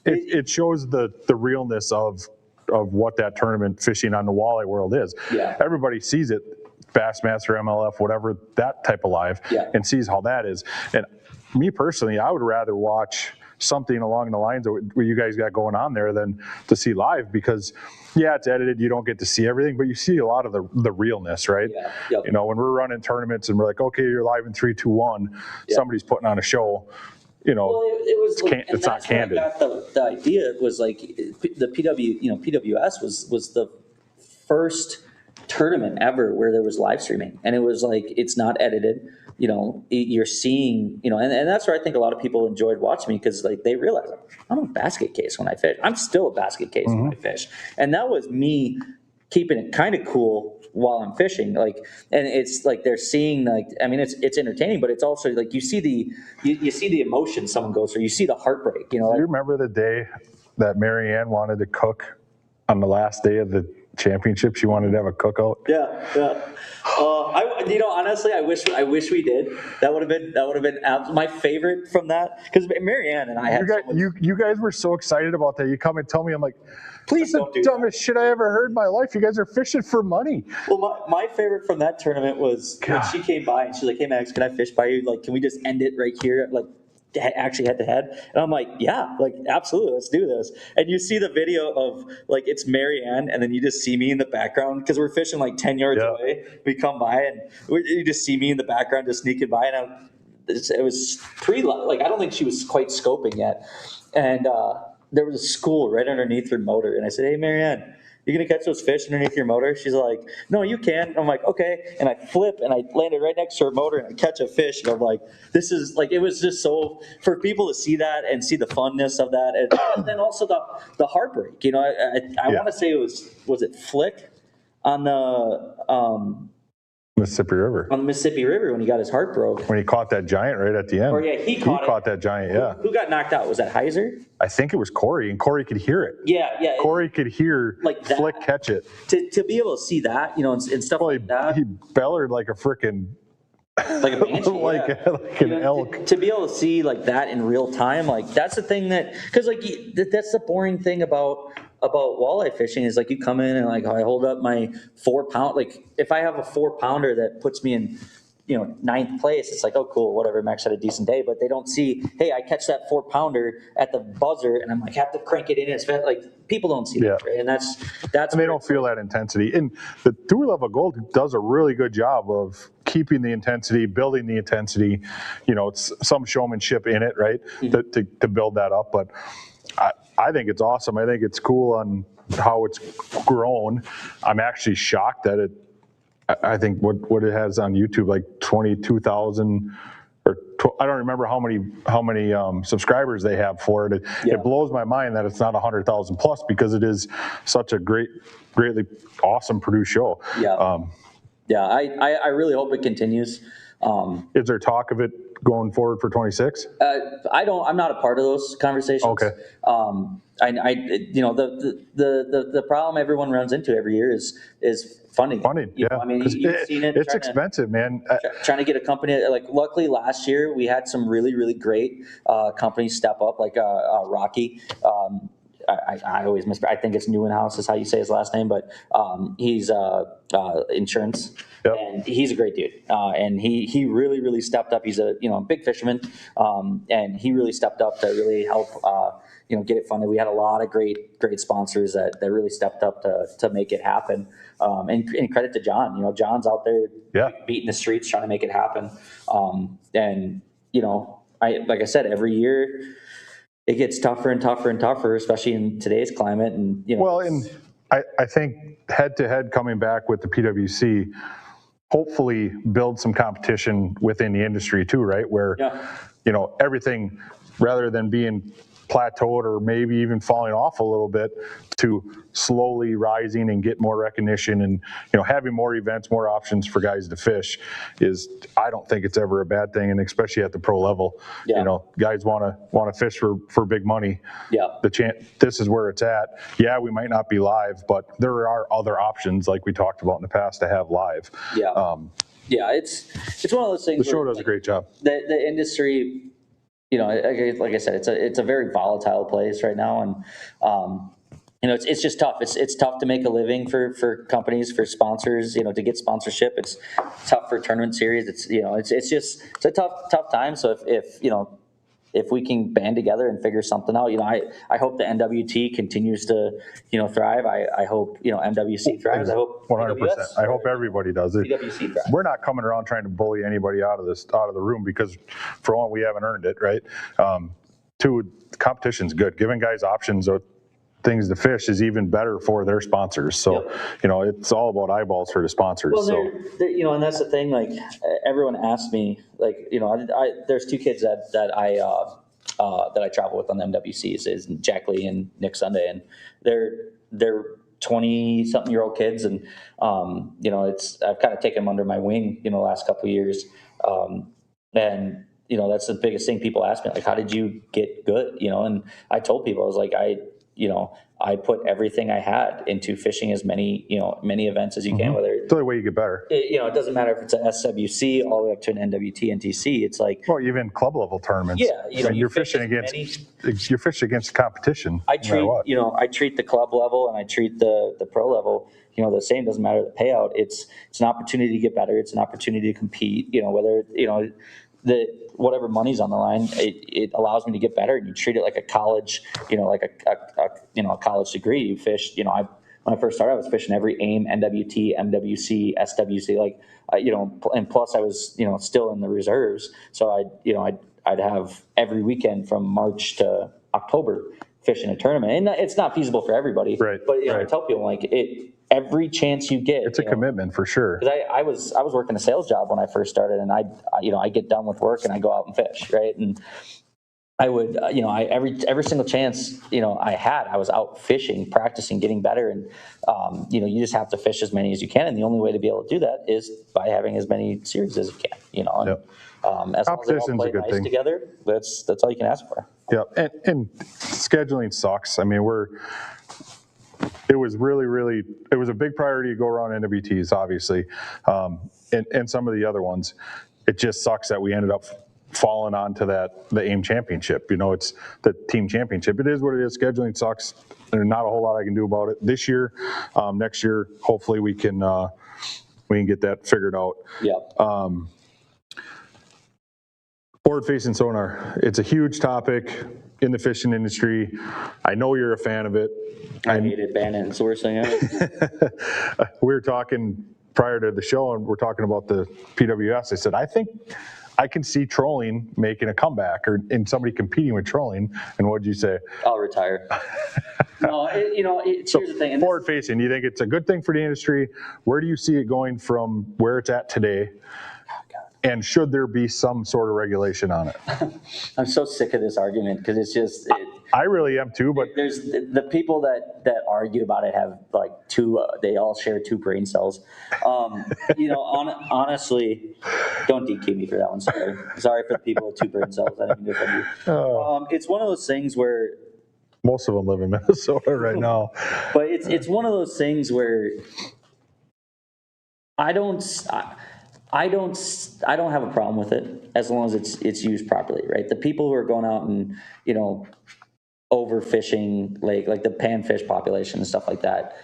it shows the realness of what that tournament fishing on the walleye world is. Yeah. Everybody sees it, Bassmaster, MLF, whatever, that type of live, and sees how that is. And me personally, I would rather watch something along the lines of what you guys got going on there than to see live, because it's edited, you don't get to see everything, but you see a lot of the realness, right? You know, when we're running tournaments and we're like, okay, you're live in 3, 2, 1, somebody's putting on a show, you know. Well, it was it's not candid. The idea was like the PWS was the first tournament ever where there was live streaming, and it was like, it's not edited. You know, you're seeing, you know, and that's where I think a lot of people enjoyed watching me, because like they realize I'm a basket case when I fish. I'm still a basket case when I fish, and that was me keeping it kind of cool while I'm fishing. Like, and it's like they're seeing, like, I mean, it's entertaining, but it's also like you see the emotion someone goes through. You see the heartbreak. You know, do you remember the day that Marianne wanted to cook on the last day of the championship? She wanted to have a cookout. Yeah. Honestly, I wish we did. That would have been my favorite from that, because Marianne and I had. You guys were so excited about that. You come and tell me, I'm like, please don't do the dumbest shit I ever heard in my life. You guys are fishing for money. Well, my favorite from that tournament was when she came by and she's like, "Hey Max, can I fish by you? Like, can we just end it right here? Like, actually head to head?" And I'm like, yeah, like, absolutely, let's do this. And you see the video of, like, it's Marianne, and then you just see me in the background, because we're fishing like 10 yards away. We come by and you just see me in the background just sneaking by, and it was like, I don't think she was quite scoping yet, and there was a school right underneath her motor, and I said, "Hey Marianne, you gonna catch those fish underneath your motor?" She's like, "No, you can." I'm like, "Okay." And I flip and I landed right next to her motor and I catch a fish. And I'm like, this is like, it was just so, for people to see that and see the funness of that. And then also the heartbreak, you know, I want to say it was it Flick on the, Mississippi River. On the Mississippi River, when he got his heart broke. When he caught that giant right at the end. Or he caught that giant, Who got knocked out? Was that Heiser? I think it was Corey, and Corey could hear it. Yeah. Corey could hear like that, Flick catch it. To be able to see that, you know, and stuff like that. He bellered like a freaking... like a banshee, like an elk. To be able to see like that in real time, like that's the thing that, because like that's the boring thing about walleye fishing, is like you come in and like, I hold up my 4-pound, like if I have a 4-pounder that puts me in, you know, 9th place, it's like, oh cool, whatever, Max had a decent day. But they don't see, hey, I catch that 4-pounder at the buzzer and I'm like, have to crank it in as fast. Like, people don't see that, right? And that's and they don't feel that intensity. And the Tour Level Gold does a really good job of keeping the intensity, building the intensity. You know, it's some showmanship in it, right? To build that up. But I think it's awesome. I think it's cool on how it's grown. I'm actually shocked that it, I think what it has on YouTube, like 22,000 or I don't remember how many subscribers they have for it. It blows my mind that it's not 100,000 plus, because it is such a greatly awesome produced show. I really hope it continues. Is there talk of it going forward for 26? I'm not a part of those conversations. Okay. The problem everyone runs into every year is funding. Yeah. I mean, 'Cause you've seen it. It's expensive, man. Trying to get a company, like luckily last year we had some really, really great companies step up, like Rocky. I always I think it's Newenhouse is how you say his last name, but he's insurance. Yep. And he's a great dude, and he really, really stepped up. He's a big fisherman, and he really stepped up to really help get it funded. We had a lot of great sponsors that really stepped up to make it happen. And credit to John. John's out there beating the streets trying to make it happen. And like I said, every year it gets tougher and tougher and tougher, especially in today's climate. And well, and I think head-to-head coming back with the PWC hopefully build some competition within the industry too, right? Where everything, rather than being plateaued or maybe even falling off a little bit, to slowly rising and get more recognition, and having more events, more options for guys to fish I don't think it's ever a bad thing, and especially at the pro level. Guys want to fish for big money. This is where it's at. We might not be live, but there are other options, like we talked about in the past, to have live. It's one of those things. The show does a great job. The industry, like I said, it's a very volatile place right now, and it's just tough. It's tough to make a living for companies, for sponsors, to get sponsorship. It's tough for tournament series. It's a tough time. So if we can band together and figure something out, I hope the NWT continues to, thrive. I hope, MWC thrives. I hope 100%. I hope everybody does it. PWC thrives. We're not coming around trying to bully anybody out of the room, because for one, we haven't earned it, right? Two, competition's good. Giving guys options of things to fish is even better for their sponsors. So, it's all about eyeballs for the sponsors. Well, and that's the thing. Like, everyone asks me, like, there's two kids that I travel with on the MWCs, is Jack Lee and Nick Sunday, and they're 20-something-year-old kids, and I've kind of taken them under my wing, the last couple of years, and that's the biggest thing people ask me, like, how did you get good? And I told people, I was like, I put everything I had into fishing as many events as you can. Whether it's the only way you get better. It doesn't matter if it's an SWC all the way up to an NWT, NTC. It's like, well, even club level tournaments. You're fishing against competition. I treat the club level and I treat the pro level, the same. Doesn't matter the payout. It's an opportunity to get better. It's an opportunity to compete. Whether whatever money's on the line, it allows me to get better. And you treat it like a college, like a college degree. You fish, when I first started, I was fishing every AIM, NWT, MWC, SWC, and plus I was, still in the reserves. So I'd have every weekend from March to October fishing a tournament, and it's not feasible for everybody. Right. But I tell people, every chance you get, it's a commitment for sure. Because I was working a sales job when I first started, and I get done with work and I go out and fish, right? And I would, every single chance, I had, I was out fishing, practicing, getting better, and you just have to fish as many as you can, and the only way to be able to do that is by having as many series as you can, And, as long as they all play nice together, that's all you can ask for. Yeah, and scheduling sucks. I mean, it was a big priority to go around NWTs, obviously, and some of the other ones. It just sucks that we ended up falling onto the AIM championship. It's the team championship. It is what it is. Scheduling sucks. There's not a whole lot I can do about it this year. Next year, hopefully we can get that figured out. Yeah. Forward-facing sonar. It's a huge topic in the fishing industry. I know you're a fan of it. I hated banning and sourcing it. We were talking prior to the show, and we're talking about the PWS. I said, I think I can see trolling making a comeback, and somebody competing with trolling. And what did you say? I'll retire. No, here's the thing. Forward-facing, you think it's a good thing for the industry? Where do you see it going from where it's at today? And should there be some sort of regulation on it? I'm so sick of this argument, because it's just I really am too, but there's the people that argue about it have like they all share two brain cells. Honestly, don't DQ me for that one. Sorry for the people with two brain cells. I didn't mean to offend you. It's one of those things where most of them live in Minnesota right now. But it's one of those things where I don't have a problem with it as long as it's used properly, right? The people who are going out and overfishing like the panfish population and stuff like that.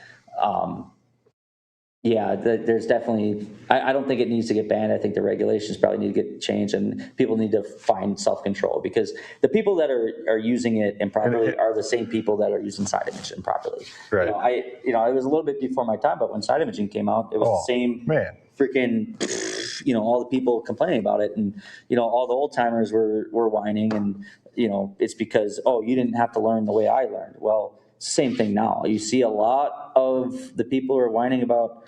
There's definitely. I don't think it needs to get banned. I think the regulations probably need to get changed, and people need to find self-control because the people that are using it improperly are the same people that are using side image improperly. Right. It was a little bit before my time, but when side imaging came out, it was the same freaking. All the people complaining about it, and all the old timers were whining, and it's because you didn't have to learn the way I learned. Well, it's the same thing now. You see a lot of the people who are whining about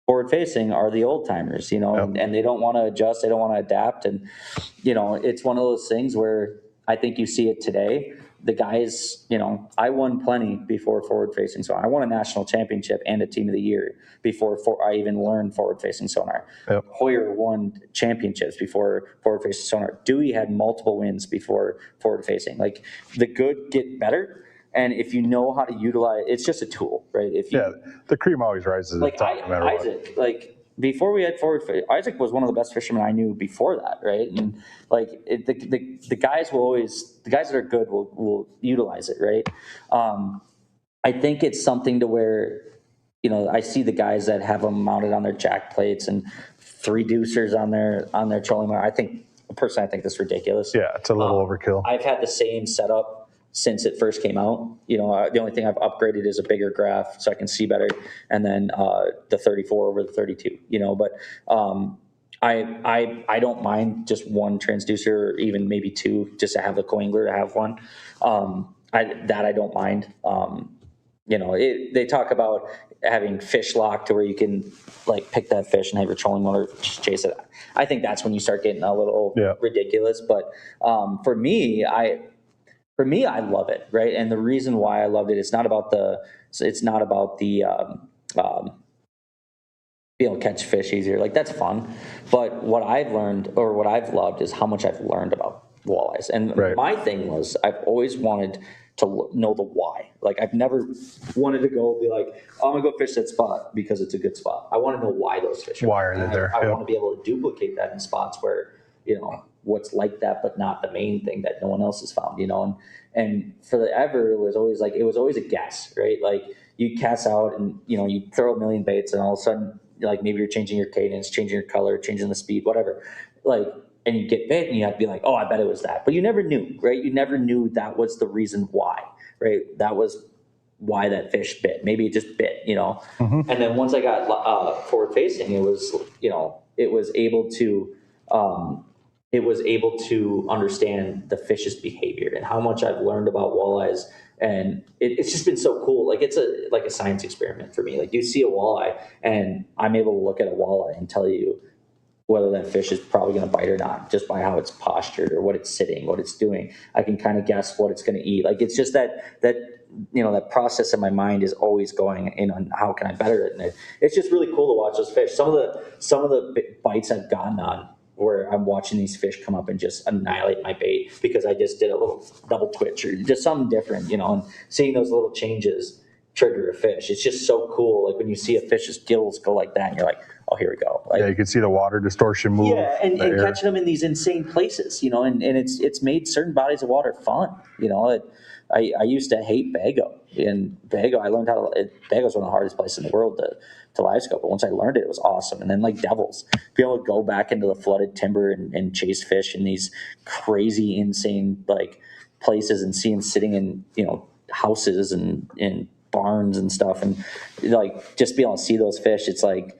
forward facing are the old timers, and they don't want to adjust, they don't want to adapt, and it's one of those things where I think you see it today. The guys, I won plenty before forward facing sonar. I won a national championship and a team of the year before I even learned forward facing sonar. Yep. Hoyer won championships before forward facing sonar. Dewey had multiple wins before forward facing. Like the good get better. And if you know how to utilize, it's just a tool, right? The cream always rises at the top, no matter Isaac, what. Before we had Isaac was one of the best fishermen I knew before that, right? And the guys the guys that are good will utilize it, right? I think it's something to where, I see the guys that have them mounted on their jack plates and 3 deucers on their trolling motor. I think this is ridiculous. Yeah, it's a little overkill. I've had the same setup since it first came out. The only thing I've upgraded is a bigger graph so I can see better, and then the 34 over the 32. But I don't mind just one transducer or even maybe 2 just to have the coangler to have one. I don't mind. They talk about having fish lock to where you can like pick that fish and have your trolling motor just chase it. I think that's when you start getting a little ridiculous. But for me, I love it, right? And the reason why I loved it, it's not about the being able to catch fish easier. Like that's fun. But what I've learned or what I've loved is how much I've learned about walleyes. And my thing was I've always wanted to know the why. Like I've never wanted to go be like, I'm gonna go fish that spot because it's a good spot. I want to know why those fish are. Why are they there? I want to be able to duplicate that in spots where what's like that, but not the main thing that no one else has found. And forever it was always a guess, right? Like you cast out and you throw a million baits, and all of a sudden like maybe you're changing your cadence, changing your color, changing the speed, whatever. And you get bit and you have to be like, oh, I bet it was that. But you never knew, right? You never knew that was the reason why, right? That was why that fish bit. Maybe it just bit, And then once I got forward facing, it was able to understand the fish's behavior and how much I've learned about walleyes. And it's just been so cool. Like it's a science experiment for me. Like you see a walleye and I'm able to look at a walleye and tell you whether that fish is probably going to bite or not, just by how it's postured or what it's sitting, what it's doing. I can kind of guess what it's going to eat. Like it's just that process in my mind is always going in on how can I better it. And it's just really cool to watch those fish. Some of the bites I've gotten on where I'm watching these fish come up and just annihilate my bait because I just did a little double twitch or just something different, and seeing those little changes trigger a fish. It's just so cool. Like when you see a fish's gills go like that and you're like, oh, here we go. Like, you can see the water distortion move. Yeah, and catching them in these insane places, and it's made certain bodies of water fun. I used to hate Bago. And Bago, I learned Bago's one of the hardest places in the world to live scope. But once I learned it, it was awesome. And then like devils, be able to go back into the flooded timber and chase fish in these crazy, insane like places and see them sitting in, houses and in barns and stuff. And like just be able to see those fish, it's like,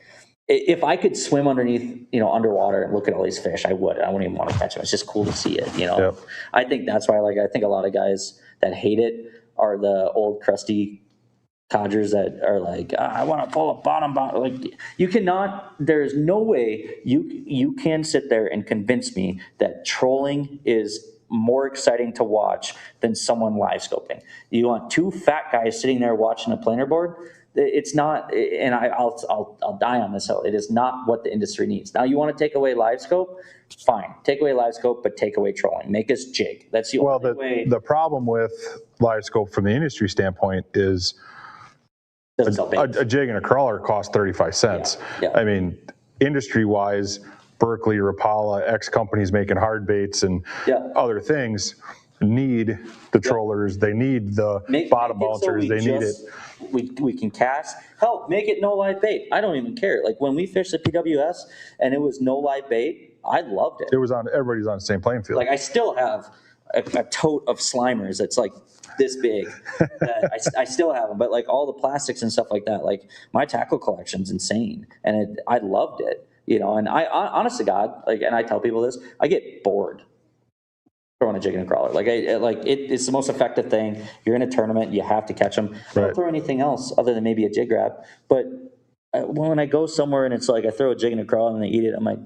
if I could swim underneath, underwater and look at all these fish, I would. I wouldn't even want to catch them. It's just cool to see it, Yep. I think that's why, I think a lot of guys that hate it are the old crusty codgers that are like, I want to pull a bottom. Like you cannot. There is no way you can sit there and convince me that trolling is more exciting to watch than someone live scoping. You want two fat guys sitting there watching a planer board. It's not, and I'll die on this hill. It is not what the industry needs. Now you want to take away live scope, fine. Take away live scope, but take away trolling. Make us jig. That's the only way. The problem with live scope from the industry standpoint is a jig and a crawler cost 35 cents. Yeah. I mean, industry-wise, Berkeley, Rapala, X companies making hard baits and other things need the trollers. They need the bottom bouncers. They need it. We can cast. Hell, make it no live bait. I don't even care. Like when we fished the PWS and it was no live bait, I loved it. It was on. Everybody's on the same playing field. Like I still have a tote of Slimers that's like this big. That I still have them, but like all the plastics and stuff like that. Like my tackle collection's insane, and I loved it. You know, and I honest to God, like, and I tell people this, I get bored throwing a jig and a crawler. It's the most effective thing. You're in a tournament, you have to catch them. I don't throw anything else other than maybe a jig grab. But when I go somewhere and it's like I throw a jig and a crawler and they eat it, I'm like,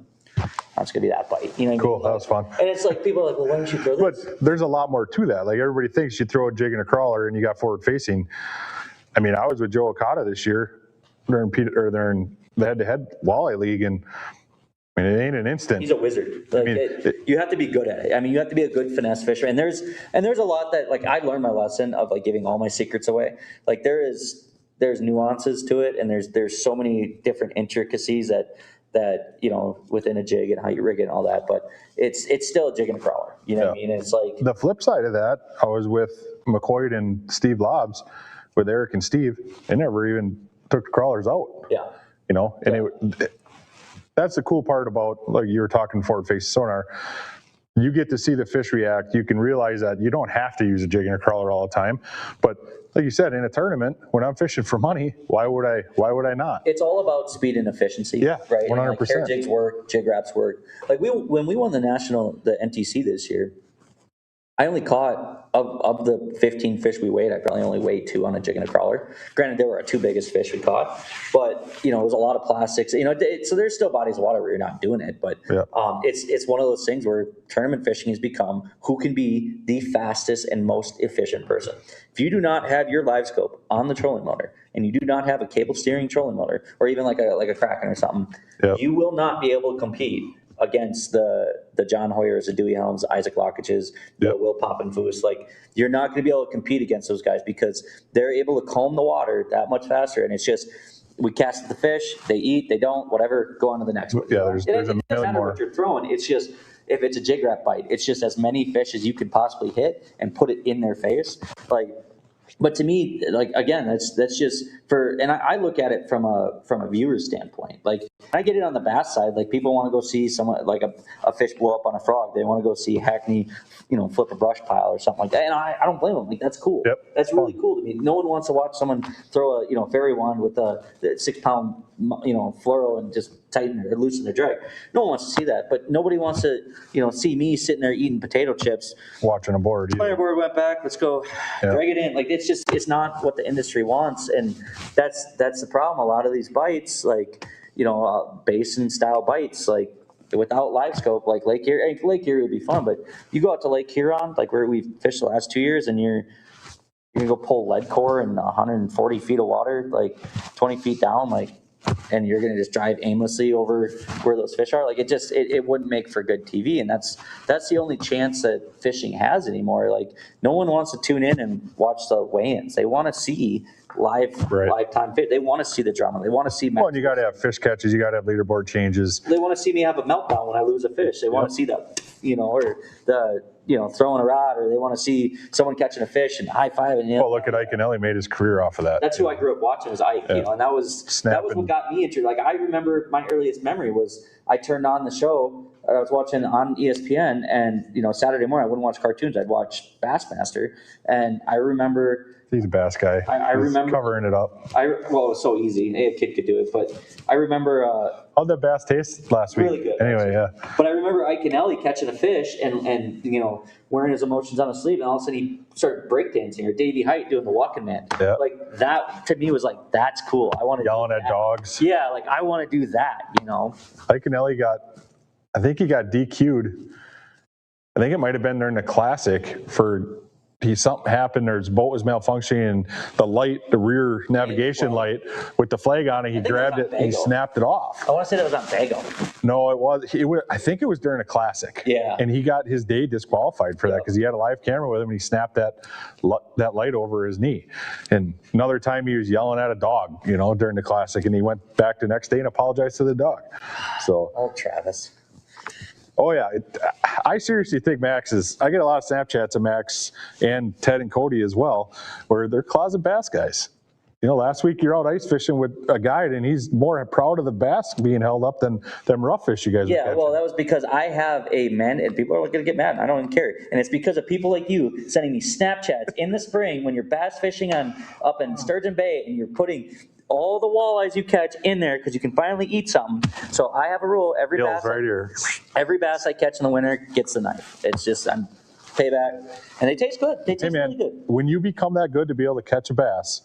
that's gonna be that bite. You know what I mean? Cool, that was fun. And it's like people are like, well, why don't you throw this? But there's a lot more to that. Like everybody thinks you throw a jig and a crawler and you got forward facing. I mean, I was with Joe Okada this year during the head-to-head walleye league, and I mean, it ain't an instant. He's a wizard. Like, you have to be good at it. I mean, you have to be a good finesse fisher. And there's a lot that, like, I learned my lesson of like giving all my secrets away. Like there's nuances to it, and there's so many different intricacies that you know within a jig and how you rig it and all that. But it's still a jig and a crawler. You know what I mean? It's like the flip side of that. I was with McCoy and Steve Lobbs, with Eric and Steve. They never even took the crawlers out. Yeah. You know, and that's the cool part about, like you were talking forward face sonar. You get to see the fish react. You can realize that you don't have to use a jig and a crawler all the time. But like you said, in a tournament, when I'm fishing for money, why would I not? It's all about speed and efficiency. Yeah, right. 100%. Like hair jigs work, jig wraps work. Like when we won the NTC this year, I only caught of the 15 fish we weighed. I probably only weighed 2 on a jig and a crawler. Granted, they were our 2 biggest fish we caught, but you know it was a lot of plastics. You know, so there's still bodies of water where you're not doing it, but it's one of those things where tournament fishing has become who can be the fastest and most efficient person. If you do not have your live scope on the trolling motor, and you do not have a cable steering trolling motor, or even like a Kraken or something, you will not be able to compete against the John Hoyers, the Dewey Helms, Isaac Lockages, the Will Poppenfuss. Like, you're not going to be able to compete against those guys because they're able to comb the water that much faster. And it's just, we cast the fish, they eat, they don't, whatever, go on to the next one. Yeah, there's a million more. What you're throwing, it's just, if it's a jig wrap bite, it's just as many fish as you could possibly hit and put it in their face. Like, but to me, like, again, that's just and I look at it from a viewer's standpoint. Like, I get it on the bass side. Like, people want to go see someone, like a fish blow up on a frog. They want to go see Hackney, you know, flip a brush pile or something like that. And I don't blame them. Like, that's cool. Yep. That's really cool to me. No one wants to watch someone throw a fairy wand with a 6-pound, fluoro and just tighten or loosen their drag. No one wants to see that. But nobody wants to, see me sitting there eating potato chips. Watching a board. Player board went back. Let's go drag it in. Like, it's not what the industry wants. And that's the problem. A lot of these bites, like, basin style bites, like without live scope, like Lake Erie would be fun, but you go out to Lake Huron, like where we've fished the last 2 years, and you're gonna go pull lead core in 140 feet of water, like 20 feet down, like, and you're gonna just drive aimlessly over where those fish are. Like, it wouldn't make for good TV, and that's the only chance that fishing has anymore. Like, no one wants to tune in and watch the weigh-ins. They want to see live time fish. They want to see the drama. They want to see. Well, and you got to have fish catches. You got to have leaderboard changes. They want to see me have a meltdown when I lose a fish. They want to see that, or the throwing a rod, or they want to see someone catching a fish and high five. And well, look at Ike and Ellie made his career off of that. That's who I grew up watching was Ike. And that was what got me into. Like, I remember my earliest memory was I turned on the show. I was watching on ESPN, and Saturday morning I wouldn't watch cartoons. I'd watch Bassmaster, and I remember. He's a bass guy. I remember covering it up. It was so easy. A kid could do it, but I remember. How'd that bass taste last week? Really good. Anyway, yeah. But I remember Ike and Ellie catching a fish and wearing his emotions on his sleeve, and all of a sudden he started breakdancing, or Davey Height doing the walking man. Yeah. Like, that to me was like, that's cool. I want to yelling at dogs. Yeah, like, I want to do that. Ike and Ellie I think he got DQ'd. I think it might have been during the Classic something happened, or his boat was malfunctioning, and the rear navigation light with the flag on it, he grabbed it and he snapped it off. I want to say that was on Bago. No, I think it was during a Classic. Yeah. And he got his day disqualified for that because he had a live camera with him and he snapped that light over his knee. And another time he was yelling at a dog, during the Classic, and he went back the next day and apologized to the dog. So. Oh, Travis. Oh, yeah. I seriously think I get a lot of Snapchats of Max and Ted and Cody as well, where they're closet bass guys. Last week you're out ice fishing with a guide, and he's more proud of the bass being held up than them rough fish you guys were catching. Well, that was because I have a man, and people are going to get mad. I don't even care. And it's because of people like you sending me Snapchats in the spring when you're bass fishing up in Sturgeon Bay, and you're putting all the walleyes you catch in there because you can finally eat something. So I have a rule: every bass I catch in the winter gets the knife. It's just payback, and they taste good. They taste really good. When you become that good to be able to catch a bass,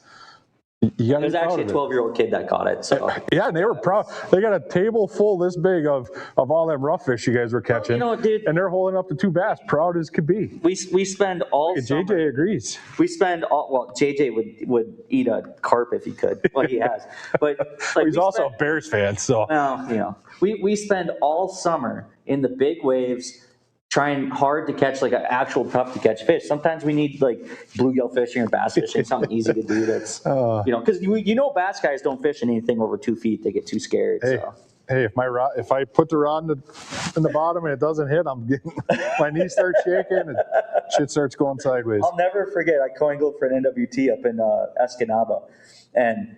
it was actually a 12-year-old kid that caught it. So yeah, and they were proud. They got a table full this big of all them rough fish you guys were catching. Dude, and they're holding up the two bass, proud as could be. We spend all summer. JJ agrees. We spend JJ would eat a carp if he could. Well, he has, but he's also a Bears fan, so. Well, we spend all summer in the big waves, trying hard to catch like an actual tough to catch fish. Sometimes we need like bluegill fishing or bass fishing, something easy to do. That's because bass guys don't fish anything over 2 feet; they get too scared. Hey, if I put the rod in the bottom and it doesn't hit, I'm getting my knees start shaking and shit starts going sideways. I'll never forget. I coingled for an NWT up in Escanaba, and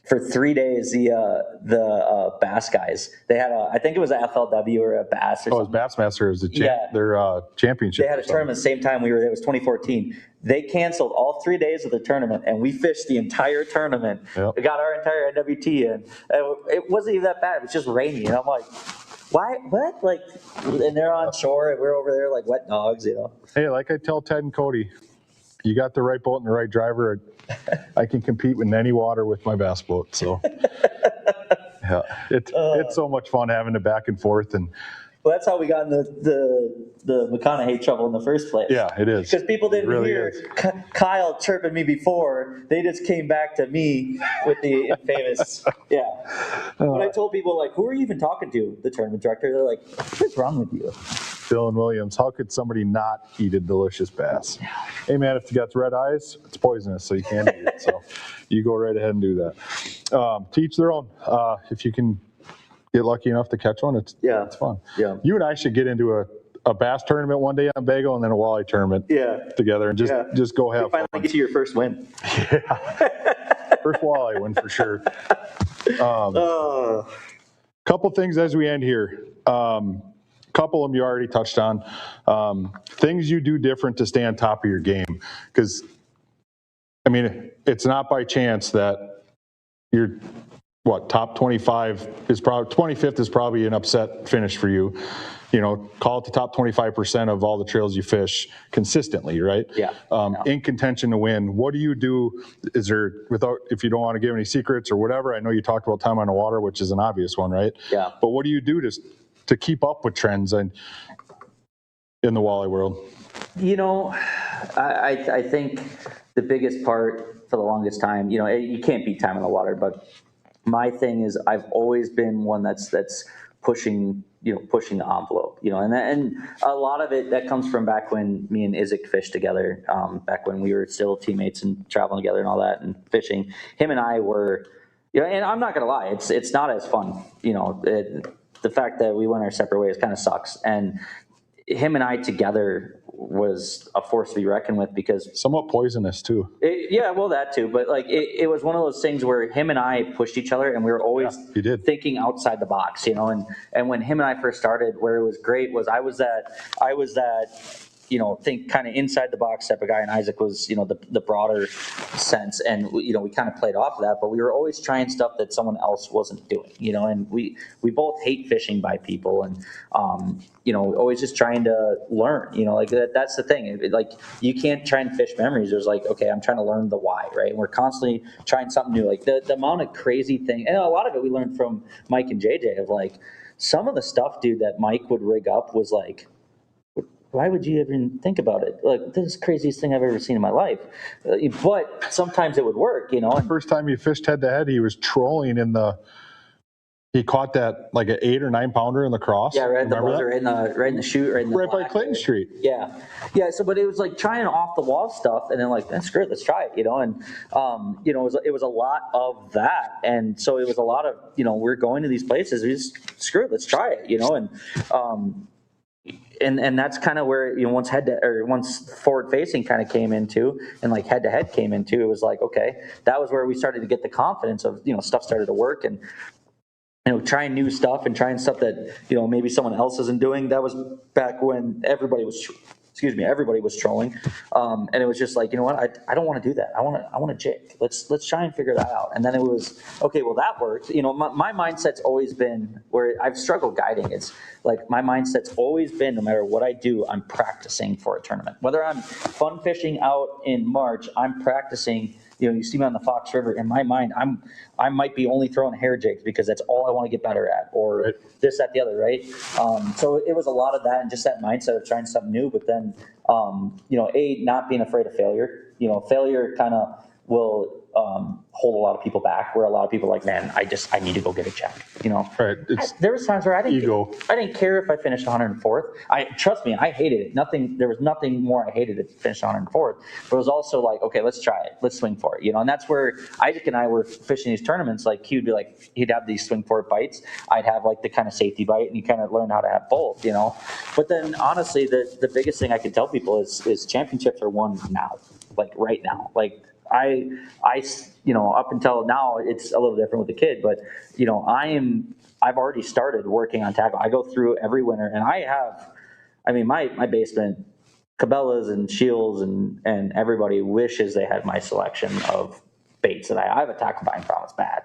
for 3 days, the bass guys, they had I think it was a FLW or a bass or something. It was Bassmaster. It was their championship. They had a tournament the same time we were there. It was 2014. They canceled all 3 days of the tournament, and we fished the entire tournament. Yep. We got our entire NWT in. It wasn't even that bad. It was just rainy, and I'm like, why? What? Like, and they're on shore, and we're over there like wet dogs, Hey, like I tell Ted and Cody, you got the right boat and the right driver. I can compete in any water with my bass boat. So, yeah, it's so much fun having it back and forth. And well, that's how we got in the McConaughey trouble in the first place. Yeah, it is. Because people didn't hear Kyle chirping me before. They just came back to me with the infamous, When I told people, like, who are you even talking to? The tournament director. They're like, what's wrong with you? Dylan Williams, how could somebody not eat a delicious bass? Hey, man, if you got red eyes, it's poisonous, so you can't eat it. So you go right ahead and do that. Teach their own. If you can get lucky enough to catch one, it's fun. Yeah. You and I should get into a bass tournament one day on Bago and then a walleye tournament together and just go have fun. Finally get to your first win. Yeah. First walleye win for sure. Couple things as we end here. Couple of them you already touched on. Things you do different to stay on top of your game. Because, I mean, it's not by chance that you're, top 25 is probably, 25th is probably an upset finish for you. Call it the top 25% of all the trails you fish consistently, right? Yeah. In contention to win. What do you do? Is there, if you don't want to give any secrets or whatever, I know you talked about time on the water, which is an obvious one, right? Yeah. But what do you do to keep up with trends in the walleye world? I think the biggest part for the longest time, you can't beat time on the water, but my thing is I've always been one that's pushing the envelope, and a lot of it that comes from back when me and Isaac fished together, back when we were still teammates and traveling together and all that and fishing. Him and I were, and I'm not gonna lie, it's not as fun, the fact that we went our separate ways kind of sucks. And him and I together was a force to be reckoned with because somewhat poisonous too. That too. But it was one of those things where him and I pushed each other, and we were always thinking outside the box, And when him and I first started, where it was great was I was that think kind of inside the box type of guy, and Isaac was, the broader sense, and we kind of played off of that, but we were always trying stuff that someone else wasn't doing, and we both hate fishing by people, and always just trying to learn, that's the thing. You can't try and fish memories. There's okay, I'm trying to learn the why, right? And we're constantly trying something new, the amount of crazy thing, and a lot of it we learned from Mike and JJ of some of the stuff, dude, that Mike would rig up was why would you even think about it? Like, this is the craziest thing I've ever seen in my life. But sometimes it would work, you know. And First time he fished head to head, he was trolling he caught that like an 8 or 9 pounder in the cross. yeah, right at the Remember buzzer, that? right in the chute, right in the Right by black Clinton there. Street. Yeah, yeah. So, but it was like trying off the wall stuff, and then like, screw it, let's try it, you know. And you know, it was a lot of that, and so it was a lot of, you know, we're going to these places, we just screw it, let's try it, you know. And that's kind of where, you know, once forward facing kind of came into, and like head to head came into, it was like, okay, that was where we started to get the confidence of, you know, stuff started to work, and you know, trying new stuff and trying stuff that, you know, maybe someone else isn't doing. That was back when everybody was trolling, and it was just like, you know what, I don't want to do that. I want to jig. Let's try and figure that out. And then it was okay. Well, that worked. You know, my mindset's always been where I've struggled guiding. It's like my mindset's always been, no matter what I do, I'm practicing for a tournament. Whether I'm fun fishing out in March, I'm practicing. You know, you see me on the Fox River. In my mind, I might be only throwing hair jigs because that's all I want to get better at, or Right. this, that, the other, right? So it was a lot of that, and just that mindset of trying something new. But then, you know, not being afraid of failure. You know, failure kind of will hold a lot of people back. Where a lot of people are like, man, I need to go get a check. You know, Right. It's there was times where I ego. didn't care if I finished 104th. Trust me, I hated it. There was nothing more I hated to finish 104th. But it was also like, okay, let's try it. Let's swing for it. You know, and that's where Isaac and I were fishing these tournaments. Like he'd have these swing for it bites. I'd have like the kind of safety bite, and you kind of learn how to have both. You know, but then honestly, the biggest thing I can tell people is championships are won now, like right now, like. You know, up until now, it's a little different with the kid, but you know, I've already started working on tackle. I go through every winter, and I mean, my basement, Cabela's and Shields and everybody wishes they had my selection of baits that I have a tackle buying problem. It's bad,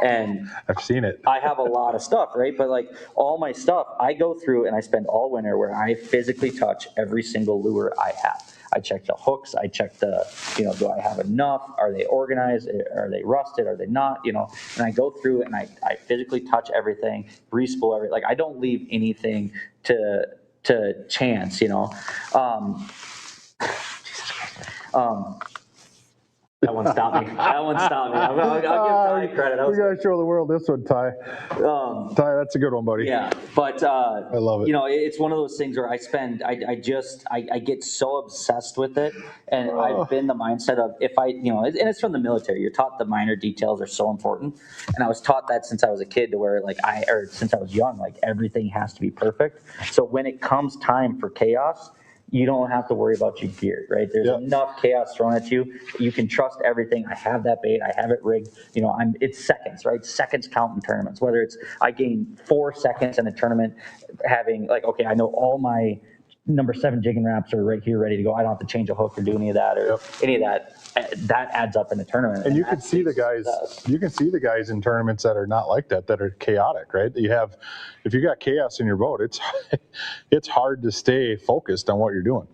and I've seen it. I have a lot of stuff, right? But like all my stuff, I go through and I spend all winter where I physically touch every single lure I have. I check the hooks. I check you know, do I have enough? Are they organized? Are they rusted? Are they not? You know, and I go through and I physically touch everything, re-spool everything. Like I don't leave anything to chance, you know. That one stopped me. I'll give Ty credit. We got to show the world this one, Ty. Ty, that's a good one, buddy. Yeah, but I love it. You know, it's one of those things where I get so obsessed with it, and I've been the mindset of you know, and it's from the military. You're taught the minor details are so important, and I was taught that since I was a kid, to where like since I was young, like everything has to be perfect. So when it comes time for chaos, you don't have to worry about your gear, right? There's enough chaos thrown at you. You can trust everything. I have that bait. I have it rigged. You know, it's seconds, right? Seconds count in tournaments. Whether it's I gain 4 seconds in a tournament, having like, okay, I know all my number 7 jigging wraps are right here, ready to go. I don't have to change a hook or do any of that any of that. That adds up in the tournament. And you can see the guys. You can see the guys in tournaments that are not like that are chaotic, right? If you got chaos in your boat, it's hard to stay focused on what you're doing.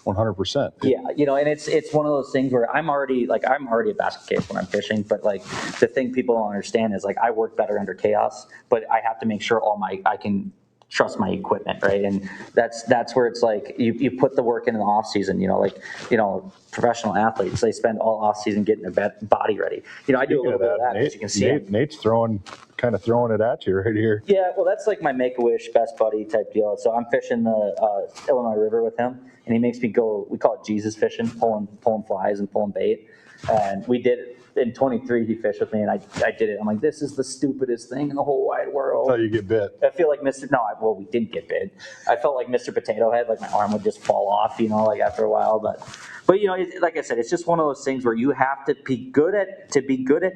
100%. Yeah, you know, and it's one of those things where I'm already a basket case when I'm fishing, but like the thing people don't understand is like I work better under chaos, but I have to make sure I can trust my equipment, right? And that's where it's like you put the work in the off season, you know, like, you know, professional athletes, they spend all off season getting their body ready. You know, I do a little bit of that, as you can see. Nate's kind of throwing it at you right here. Yeah, well, that's like my Make-A-Wish best buddy type deal. So I'm fishing the Illinois River with him, and he makes me go, we call it Jesus fishing, pulling flies and pulling bait. And we did it in 23, he fished with me, and I did it. I'm like, this is the stupidest thing in the whole wide world. That's how you get bit. I feel like well, we didn't get bit. I felt like Mr. Potato Head, like my arm would just fall off, you know, like after a while. But you know, like I said, it's just one of those things where you have to be good at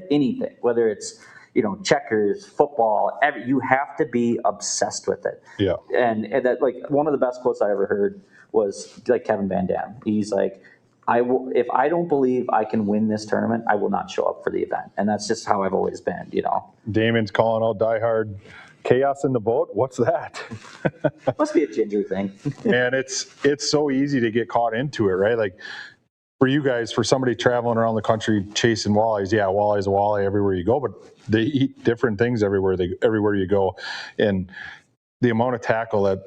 anything, whether it's, you know, checkers, football, you have to be obsessed with it. Yeah. And that, like, one of the best quotes I ever heard was like Kevin Van Dam. He's like, if I don't believe I can win this tournament, I will not show up for the event. And that's just how I've always been, you know. Damien's calling out diehard chaos in the boat. What's that? Must be a ginger thing. Man, it's so easy to get caught into it, right? Like for you guys, for somebody traveling around the country chasing walleyes, yeah, walleye's a walleye everywhere you go, but they eat different things everywhere you go. And the amount of tackle that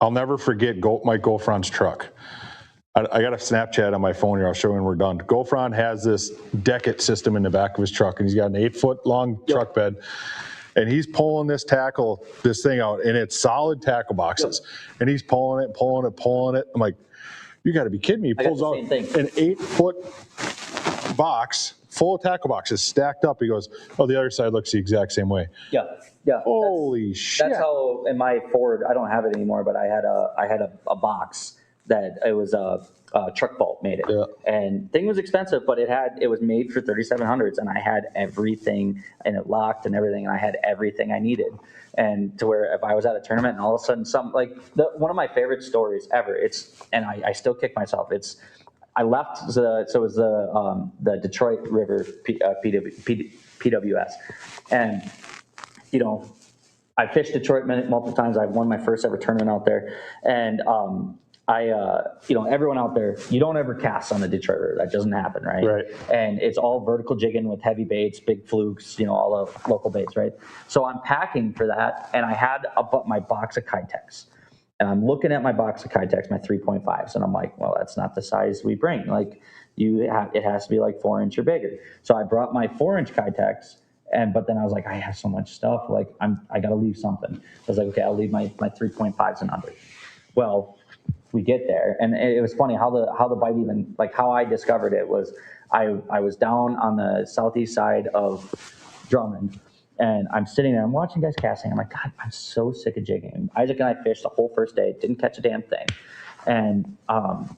I'll never forget Mike Goffron's truck. I got a Snapchat on my phone here. I'll show you when we're done. Goffron has this deck-it system in the back of his truck, and he's got an 8-foot long truck bed, and he's pulling this thing out, and it's solid tackle boxes, and he's pulling it. I'm like, you got to be kidding me. He pulls out an 8-foot box full of tackle boxes stacked up. He goes, oh, the other side looks the exact same way. Yeah. Holy shit. That's how in my Ford, I don't have it anymore, but I had a box that it was a truck bolt made it. Yeah. And thing was expensive, but it was made for 3700s, and I had everything, and it locked and everything, and I had everything I needed. And to where if I was at a tournament and all of a sudden one of my favorite stories ever, and I still kick myself. I left so it was the Detroit River PWS, and I fished Detroit multiple times. I won my first ever tournament out there, and everyone out there, you don't ever cast on the Detroit River. That doesn't happen, right? Right. And it's all vertical jigging with heavy baits, big flukes, all the local baits, right? So I'm packing for that, and I had my box of Kitex. And I'm looking at my box of Kitex, my 3.5s, and I'm like, well, that's not the size we bring. Like, it has to be like 4-inch or bigger. So I brought my 4-inch Kitex, but then I was like, I have so much stuff. Like, I got to leave something. I was like, okay, I'll leave my 3.5s and under. Well, we get there, and it was funny how the bite even, like how I discovered it was I was down on the southeast side of Drummond. And I'm sitting there, I'm watching guys casting. I'm like, God, I'm so sick of jigging. Isaac and I fished the whole first day, didn't catch a damn thing. And I'm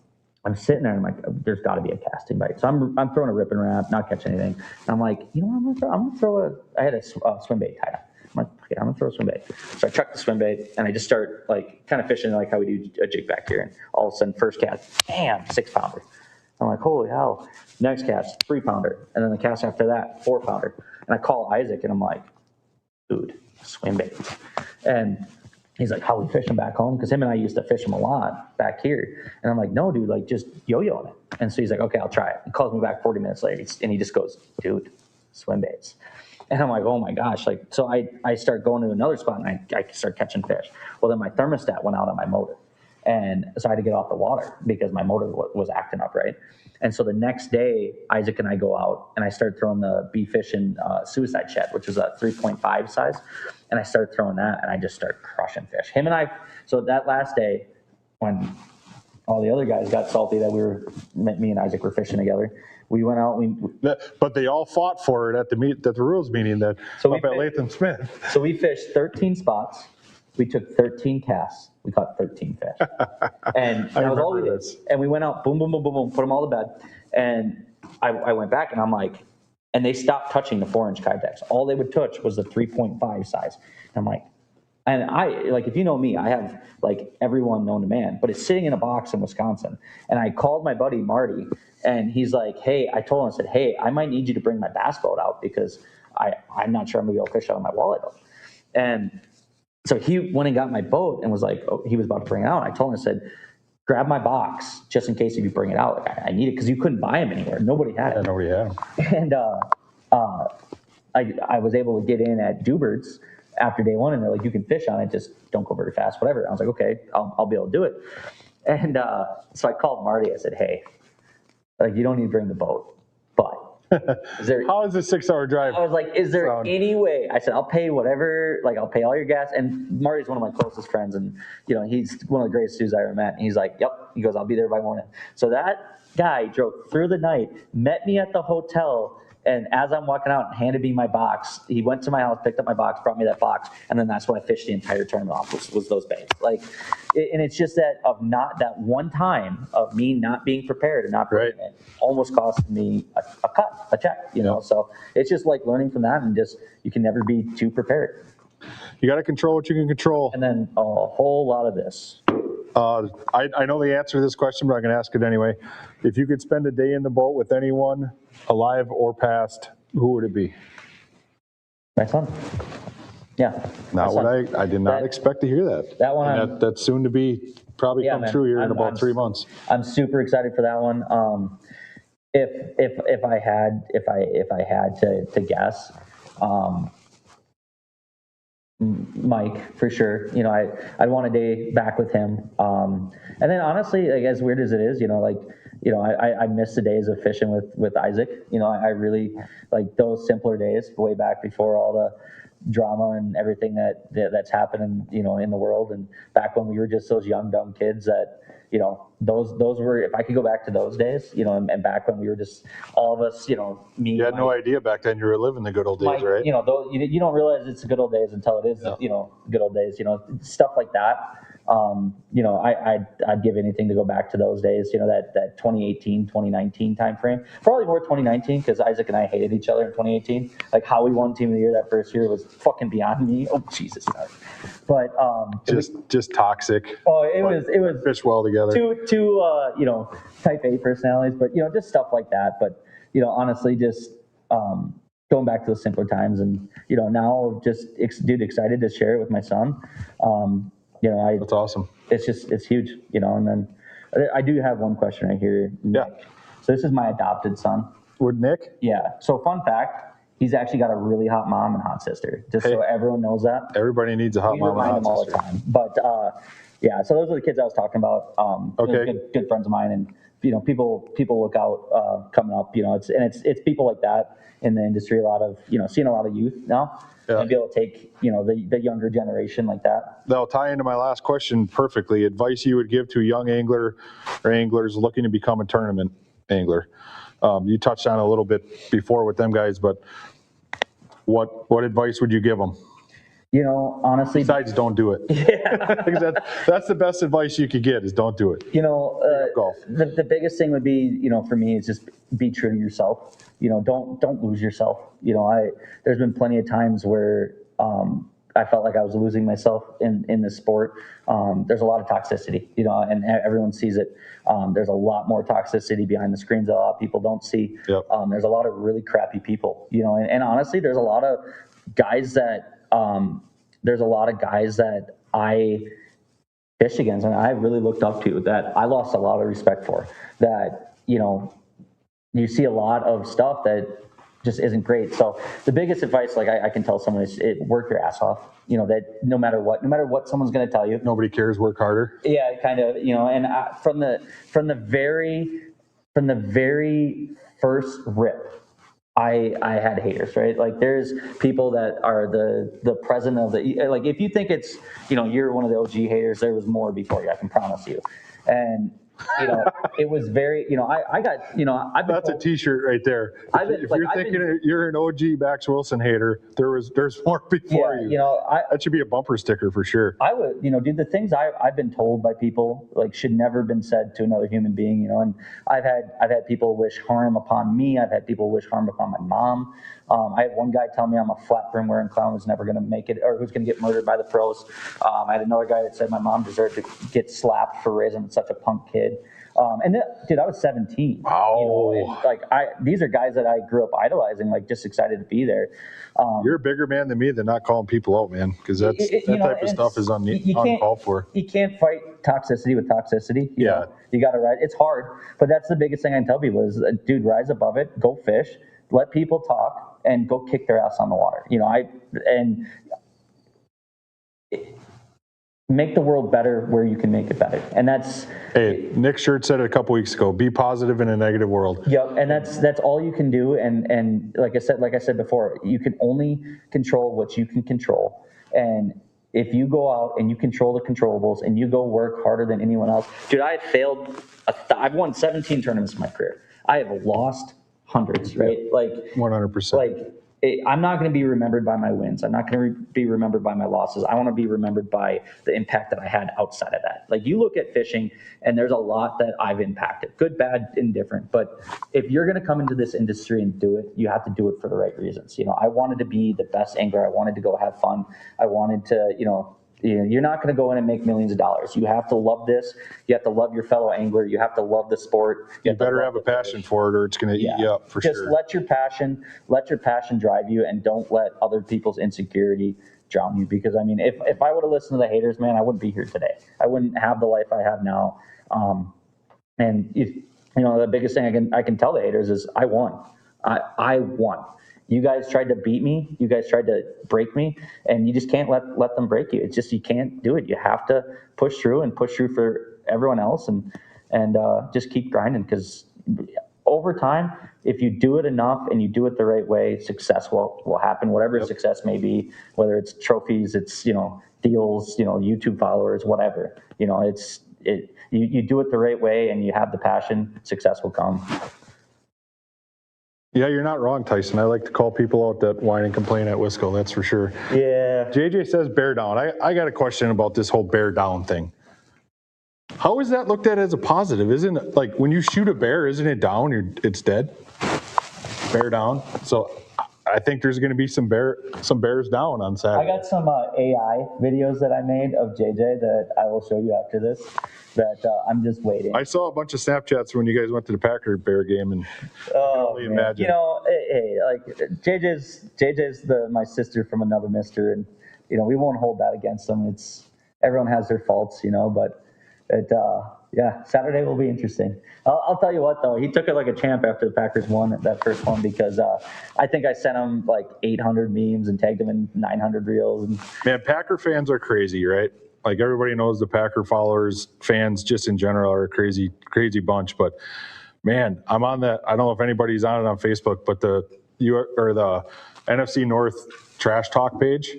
sitting there, and I'm like, there's got to be a casting bite. So I'm throwing a rip and wrap, not catching anything. And I'm like, you know what, I'm gonna throw I had a swim bait tied up. I'm like, okay, I'm gonna throw a swim bait. So I chuck the swim bait, and I just start like kind of fishing like how we do a jig back here. And all of a sudden, first cast, bam, 6-pounder. I'm like, holy hell. Next cast, 3-pounder. And then the cast after that, 4-pounder. And I call Isaac, and I'm like, dude, swim baits. And he's like, how are we fishing back home? Because him and I used to fish him a lot back here. And I'm like, no, dude, like just yo-yoing it. And so he's like, okay, I'll try it. He calls me back 40 minutes later, and he just goes, dude, swim baits. And I'm like, oh my gosh. Like, so I start going to another spot, and I start catching fish. Well, then my thermostat went out on my motor. And so I had to get off the water because my motor was acting up, right? And so the next day, Isaac and I go out, and I start throwing the Bee Fishing Suicide Shed, which is a 3.5 size. And I start throwing that, and I just start crushing fish. So that last day, when all the other guys got salty that me and Isaac were fishing together, we went out. But they all fought for it at the rules meeting at Latham Smith. So we fished 13 spots. We took 13 casts. We caught 13 fish. And that was all we did. And we went out, boom, boom, boom, boom, boom, put them all to bed. And I went back, and I'm like, and they stopped touching the 4-inch Kitex. All they would touch was the 3.5 size. And I'm like, and if you know me, I have like everyone known to man, but it's sitting in a box in Wisconsin. And I called my buddy Marty, and he's like, hey, I told him, I said, hey, I might need you to bring my bass boat out because I'm not sure I'm gonna be able to fish out of my walleye boat. And so he went and got my boat and was like, oh, he was about to bring it out. I told him, I said, grab my box just in case if you bring it out. Like, I need it because you couldn't buy them anywhere. Nobody had it. Nobody had them. And I was able to get in at Dubert's after day one, and they're like, you can fish on it, just don't go very fast, whatever. I was like, okay, I'll be able to do it. And so I called Marty. I said, hey, like, you don't need to bring the boat, but how is this 6-hour drive? I was like, is there any way? I said, I'll pay whatever, like, I'll pay all your gas. And Marty's one of my closest friends, and he's one of the greatest dudes I ever met. And he's like, yep. He goes, I'll be there by morning. So that guy drove through the night, met me at the hotel, and as I'm walking out and handed me my box, he went to my house, picked up my box, brought me that box, and then that's what I fished the entire tournament off was those baits. Like, and it's just that one time of me not being prepared and not bringing it almost cost me a check, So it's just like learning from that, and just you can never be too prepared. You got to control what you can control. And then a whole lot of this. I know the answer to this question, but I'm going to ask it anyway. If you could spend a day in the boat with anyone, alive or past, who would it be? My son. Yeah. Not what I did not expect to hear that. That one. That's soon to be probably come true here in about 3 months. I'm super excited for that one. If I had to guess, Mike for sure. I'd want a day back with him. And then honestly, like as weird as it is, I miss the days of fishing with Isaac. I really like those simpler days way back before all the drama and everything that's happening, in the world. And back when we were just those young, dumb kids that, those were, if I could go back to those days, and back when we were just all of us, me. You had no Mike, idea back then you were living the good old days, Mike, right? you don't realize it's the good old days until it is, good old days, stuff like that. I'd give anything to go back to those days, that 2018, 2019 timeframe. Probably more 2019 because Isaac and I hated each other in 2018. Like how we won Team of the Year that first year was fucking beyond me. Oh, Jesus. Sorry. But just toxic. Oh, it was fish well together. Two type A personalities, but just stuff like that. But honestly, just going back to the simpler times, and now just excited to share it with my son. That's awesome. It's huge, and then I do have one question right here. Yeah. So this is my adopted son. With Nick? Yeah. So fun fact, he's actually got a really hot mom and hot sister. Just so everyone knows that. Everybody needs a hot mom and remind hot them all sister. the time. But yeah, so those are the kids I was talking about. Okay. Good friends of mine, and people look out coming up. It's people like that in the industry. A lot of seeing a lot of youth now. Yeah. And be able to take the younger generation like that. That'll tie into my last question perfectly. Advice you would give to a young angler or anglers looking to become a tournament angler. You touched on it a little bit before with them guys, but what advice would you give them? Honestly, besides don't do it. Yeah. that's the best advice you could get is don't do it. Golf. The biggest thing would be, for me is just be true to yourself. Don't lose yourself. There's been plenty of times where I felt like I was losing myself in this sport. There's a lot of toxicity, and everyone sees it. There's a lot more toxicity behind the screens that a lot of people don't see. Yep. There's a lot of really crappy people, and honestly, there's a lot of guys that I fish against and I really looked up to that I lost a lot of respect for. That, you see a lot of stuff that just isn't great. So the biggest advice, like I can tell someone is work your ass off. That no matter what someone's going to tell you, nobody cares. Work harder. Yeah, kind of. And from the very first rip, I had haters, right? Like there's people that are the president of the, like if you think it's, you're one of the OG haters, there was more before you, I can promise you. And, it was very, I got, I've been That's told, a t-shirt right there. If you're thinking you're an OG Max Wilson hater, there's more before you. That should be a bumper sticker for sure. I would, dude, the things I've been told by people like should never have been said to another human being, and I've had people wish harm upon me. I've had people wish harm upon my mom. I had one guy tell me I'm a flat brim wearing clown who's never going to make it or who's going to get murdered by the pros. I had another guy that said my mom deserved to get slapped for raising such a punk kid. Dude, I was 17. Wow. And these are guys that I grew up idolizing, like just excited to be there. You're a bigger man than me than not calling people out, man, because that type of stuff is uncalled for. You can't fight toxicity with toxicity. Yeah. You got to ride. It's hard, but that's the biggest thing I can tell people is, dude, rise above it, go fish, let people talk, and go kick their ass on the water. Make the world better where you can make it better. And that's... Hey, Nick Shirt said it a couple weeks ago, be positive in a negative world. Yep, and that's all you can do. And like I said before, you can only control what you can control. And if you go out and you control the controllables and you go work harder than anyone else... Dude, I've won 17 tournaments in my career. I have lost hundreds, right? Yep. Like 100%. Like, I'm not going to be remembered by my wins. I'm not going to be remembered by my losses. I want to be remembered by the impact that I had outside of that. Like you look at fishing and there's a lot that I've impacted, good, bad, indifferent. But if you're going to come into this industry and do it, you have to do it for the right reasons. I wanted to be the best angler. I wanted to go have fun. I wanted to, you're not going to go in and make millions of dollars. You have to love this. You have to love your fellow angler. You have to love the sport. You better have a passion for it or it's going to eat you up for sure. Just let your passion drive you and don't let other people's insecurity drown you. Because, I mean, if I would have listened to the haters, man, I wouldn't be here today. I wouldn't have the life I have now. And, the biggest thing I can tell the haters is I won. I won. you guys tried to beat me, you guys tried to break me, and you just can't let them break you. It's just, you can't do it. You have to push through for everyone else, and just keep grinding, because over time, if you do it enough and you do it the right way, success will happen, whatever success may be, whether it's trophies, it's, deals, YouTube followers, whatever. You do it the right way and you have the passion, success will come. Yeah, you're not wrong, Tyson. I like to call people out that whine and complain at Wisco, that's for sure. Yeah. JJ says bear down. I got a question about this whole bear down thing. How is that looked at as a positive? Isn't it, like, when you shoot a bear, isn't it down? It's dead? Bear down. So I think there's going to be some bears down on Saturday. I got some AI videos that I made of JJ that I will show you after this, that I'm just waiting. I saw a bunch of Snapchats when you guys went to the Packer Bear game, and I can only imagine. Hey, like JJ's my sister from another mister, and we won't hold that against them. Everyone has their faults, but Saturday will be interesting. I'll tell you what, though, he took it like a champ after the Packers won that first one, because I think I sent him like 800 memes and tagged him in 900 reels. And man, Packer fans are crazy, right? Like, everybody knows the Packer followers, fans just in general are a crazy bunch. But man, I'm on that. I don't know if anybody's on it on Facebook, but the NFC North trash talk page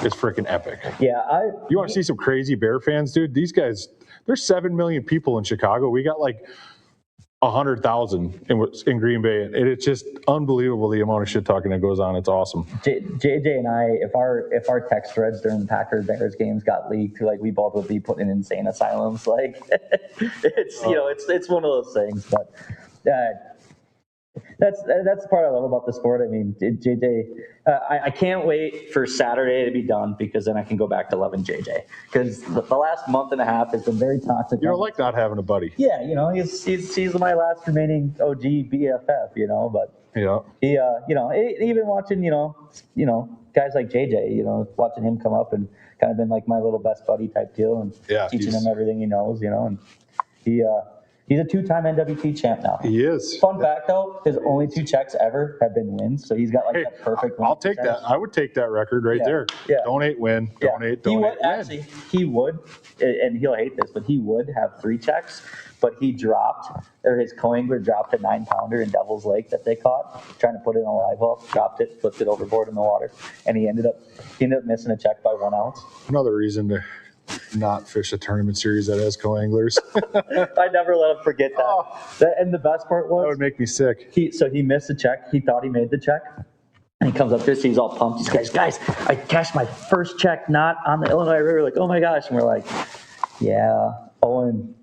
is freaking epic. Yeah, you want to see some crazy Bear fans, dude? These guys, there's 7 million people in Chicago. We got like 100,000 in Green Bay, and it's just unbelievable the amount of shit talking that goes on. It's awesome. JJ and I, if our text threads during the Packers Bears games got leaked, like, we both would be put in insane asylums. Like, it's one of those things. But that's the part I love about the sport. I mean, JJ, I can't wait for Saturday to be done, because then I can go back to loving JJ. Because the last month and a half has been very toxic. You don't like not having a buddy. Yeah, he's my last remaining OG BFF. But yeah, he, even watching, guys like JJ, watching him come up and kind of been like my little best buddy type deal, and teaching him everything he knows, and he's a 2-time NWT champ now. He is. Fun fact, though, his only 2 checks ever have been wins, so he's got like that perfect win. I'll take that. I would take that record right there. Yeah. Donate, win. Donate, win. Actually, he would, and he'll hate this, but he would have 3 checks, but his co-angler dropped a 9-pounder in Devil's Lake that they caught, trying to put it in a live well, dropped it, flipped it overboard in the water, and he ended up missing a check by 1 ounce. Another reason to not fish a tournament series that has co-anglers. I never let him forget that. And the best part was, that would make me sick. He missed a check. He thought he made the check. And he comes up there, so he's all pumped. He's guys, I cashed my first check not on the Illinois River. Like, oh my gosh. And we're like, yeah, Owen,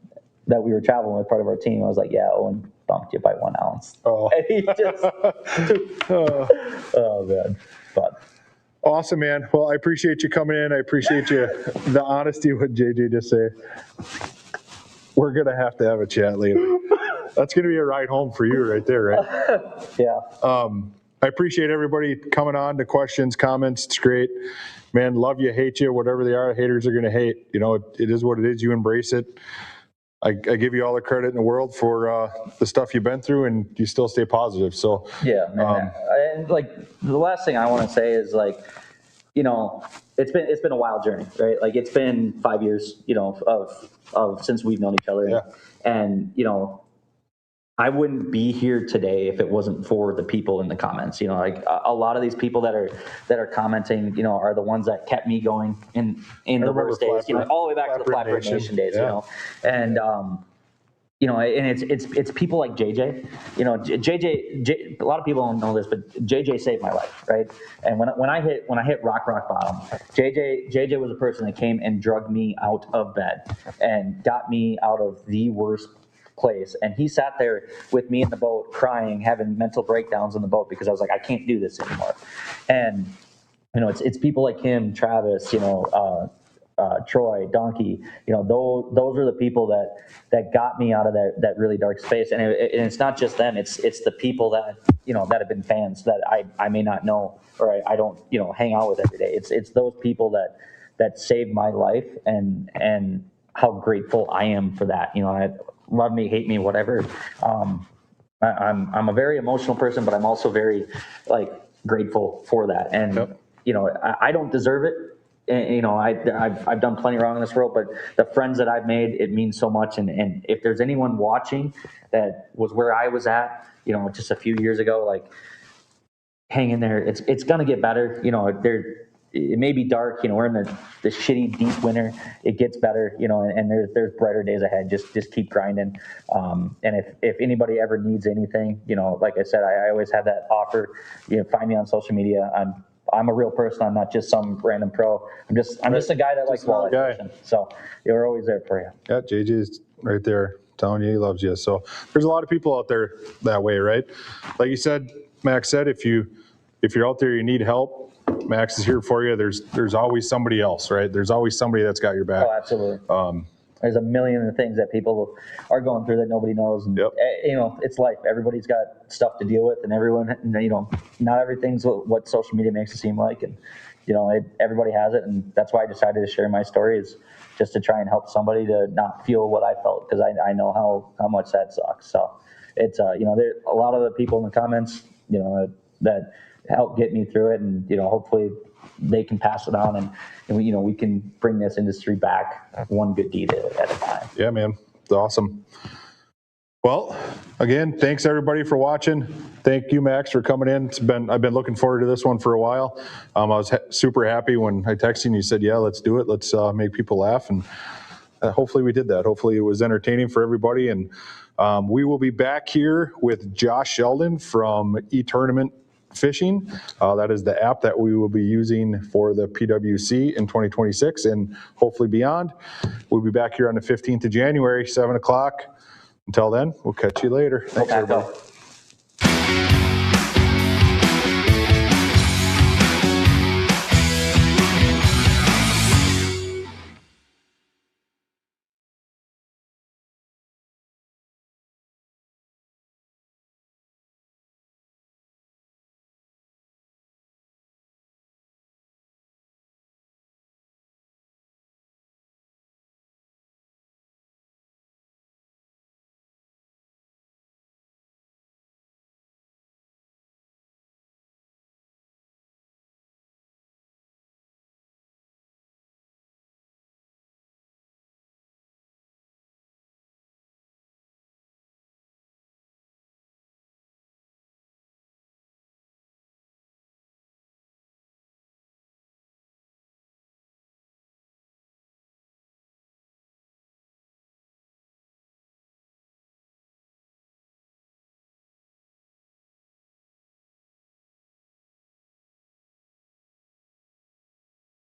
that we were traveling with, part of our team. I was like, yeah, Owen bumped you by 1 ounce. Oh. And he just, oh man. But awesome, man. Well, I appreciate you coming in. I appreciate the honesty what JJ just said. We're going to have a chat later. That's going to be a ride home for you right there, right? Yeah. I appreciate everybody coming on, the questions, comments. It's great. Man, love you, hate you, whatever they are, haters are going to hate. It is what it is. You embrace it. I give you all the credit in the world for the stuff you've been through, and you still stay positive. So yeah, man. And like, the last thing I want to say is, like, it's been a wild journey, right? Like, it's been 5 years, of since we've known each other, and I wouldn't be here today if it wasn't for the people in the comments. Like, a lot of these people that are commenting, are the ones that kept me going in the worst days. All the way back to the Flatbird Nation days. And and it's people like JJ. JJ. A lot of people don't know this, but JJ saved my life, right? And when I hit rock bottom, JJ was a person that came and drugged me out of bed and got me out of the worst place. And he sat there with me in the boat, crying, having mental breakdowns on the boat, because I was like, I can't do this anymore. And it's people like him, Travis, Troy, Donkey, those are the people that got me out of that really dark space. And it's not just them; it's the people that that have been fans that I may not know, or I don't hang out with every day. It's those people that saved my life, and how grateful I am for that. Love me, hate me, whatever. I'm a very emotional person, but I'm also very, like, grateful for that. And, Yep. you know, I don't deserve it. And, you know, I've done plenty wrong in this world, but the friends that I've made, it means so much. And if there's anyone watching that was where I was at, you know, just a few years ago, like, hang in there. It's going to get better. You know, it may be dark. You know, we're in the shitty deep winter. It gets better. You know, and there's brighter days ahead. Just keep grinding. And if anybody ever needs anything, you know, like I said, I always have that offer. You know, find me on social media. I'm a real person. I'm not just some random pro. I'm just a guy that likes walleye fishing. So we're always there for you. Yeah, JJ's right there telling you he loves you. So there's a lot of people out there that way, right? Like you said, Max said, if you're out there, you need help, Max is here for you. There's always somebody else, right? There's always somebody that's got your back. Oh, absolutely. There's a million of things that people are going through that nobody knows. And, Yep. you know, it's life. Everybody's got stuff to deal with, and everyone, you know, not everything's what social media makes it seem like. And, you know, everybody has it. And that's why I decided to share my story, is just to try and help somebody to not feel what I felt, because I know how much that sucks. So it's, you know, there a lot of the people in the comments, you know, that help get me through it. And, you know, hopefully they can pass it on, and we, you know, we can bring this industry back one good deed at a time. Yeah, man. It's awesome. Well, again, thanks everybody for watching. Thank you, Max, for coming in. I've been looking forward to this one for a while. I was super happy when I texted you and you said, yeah, let's do it. Let's make people laugh. And hopefully we did that. Hopefully it was entertaining for everybody. And we will be back here with Josh Sheldon from eTournament Fishing. That is the app that we will be using for the PWC in 2026 and hopefully beyond. We'll be back here on the 15th of January, 7 o'clock. Until then, we'll catch you later. Thanks, everybody.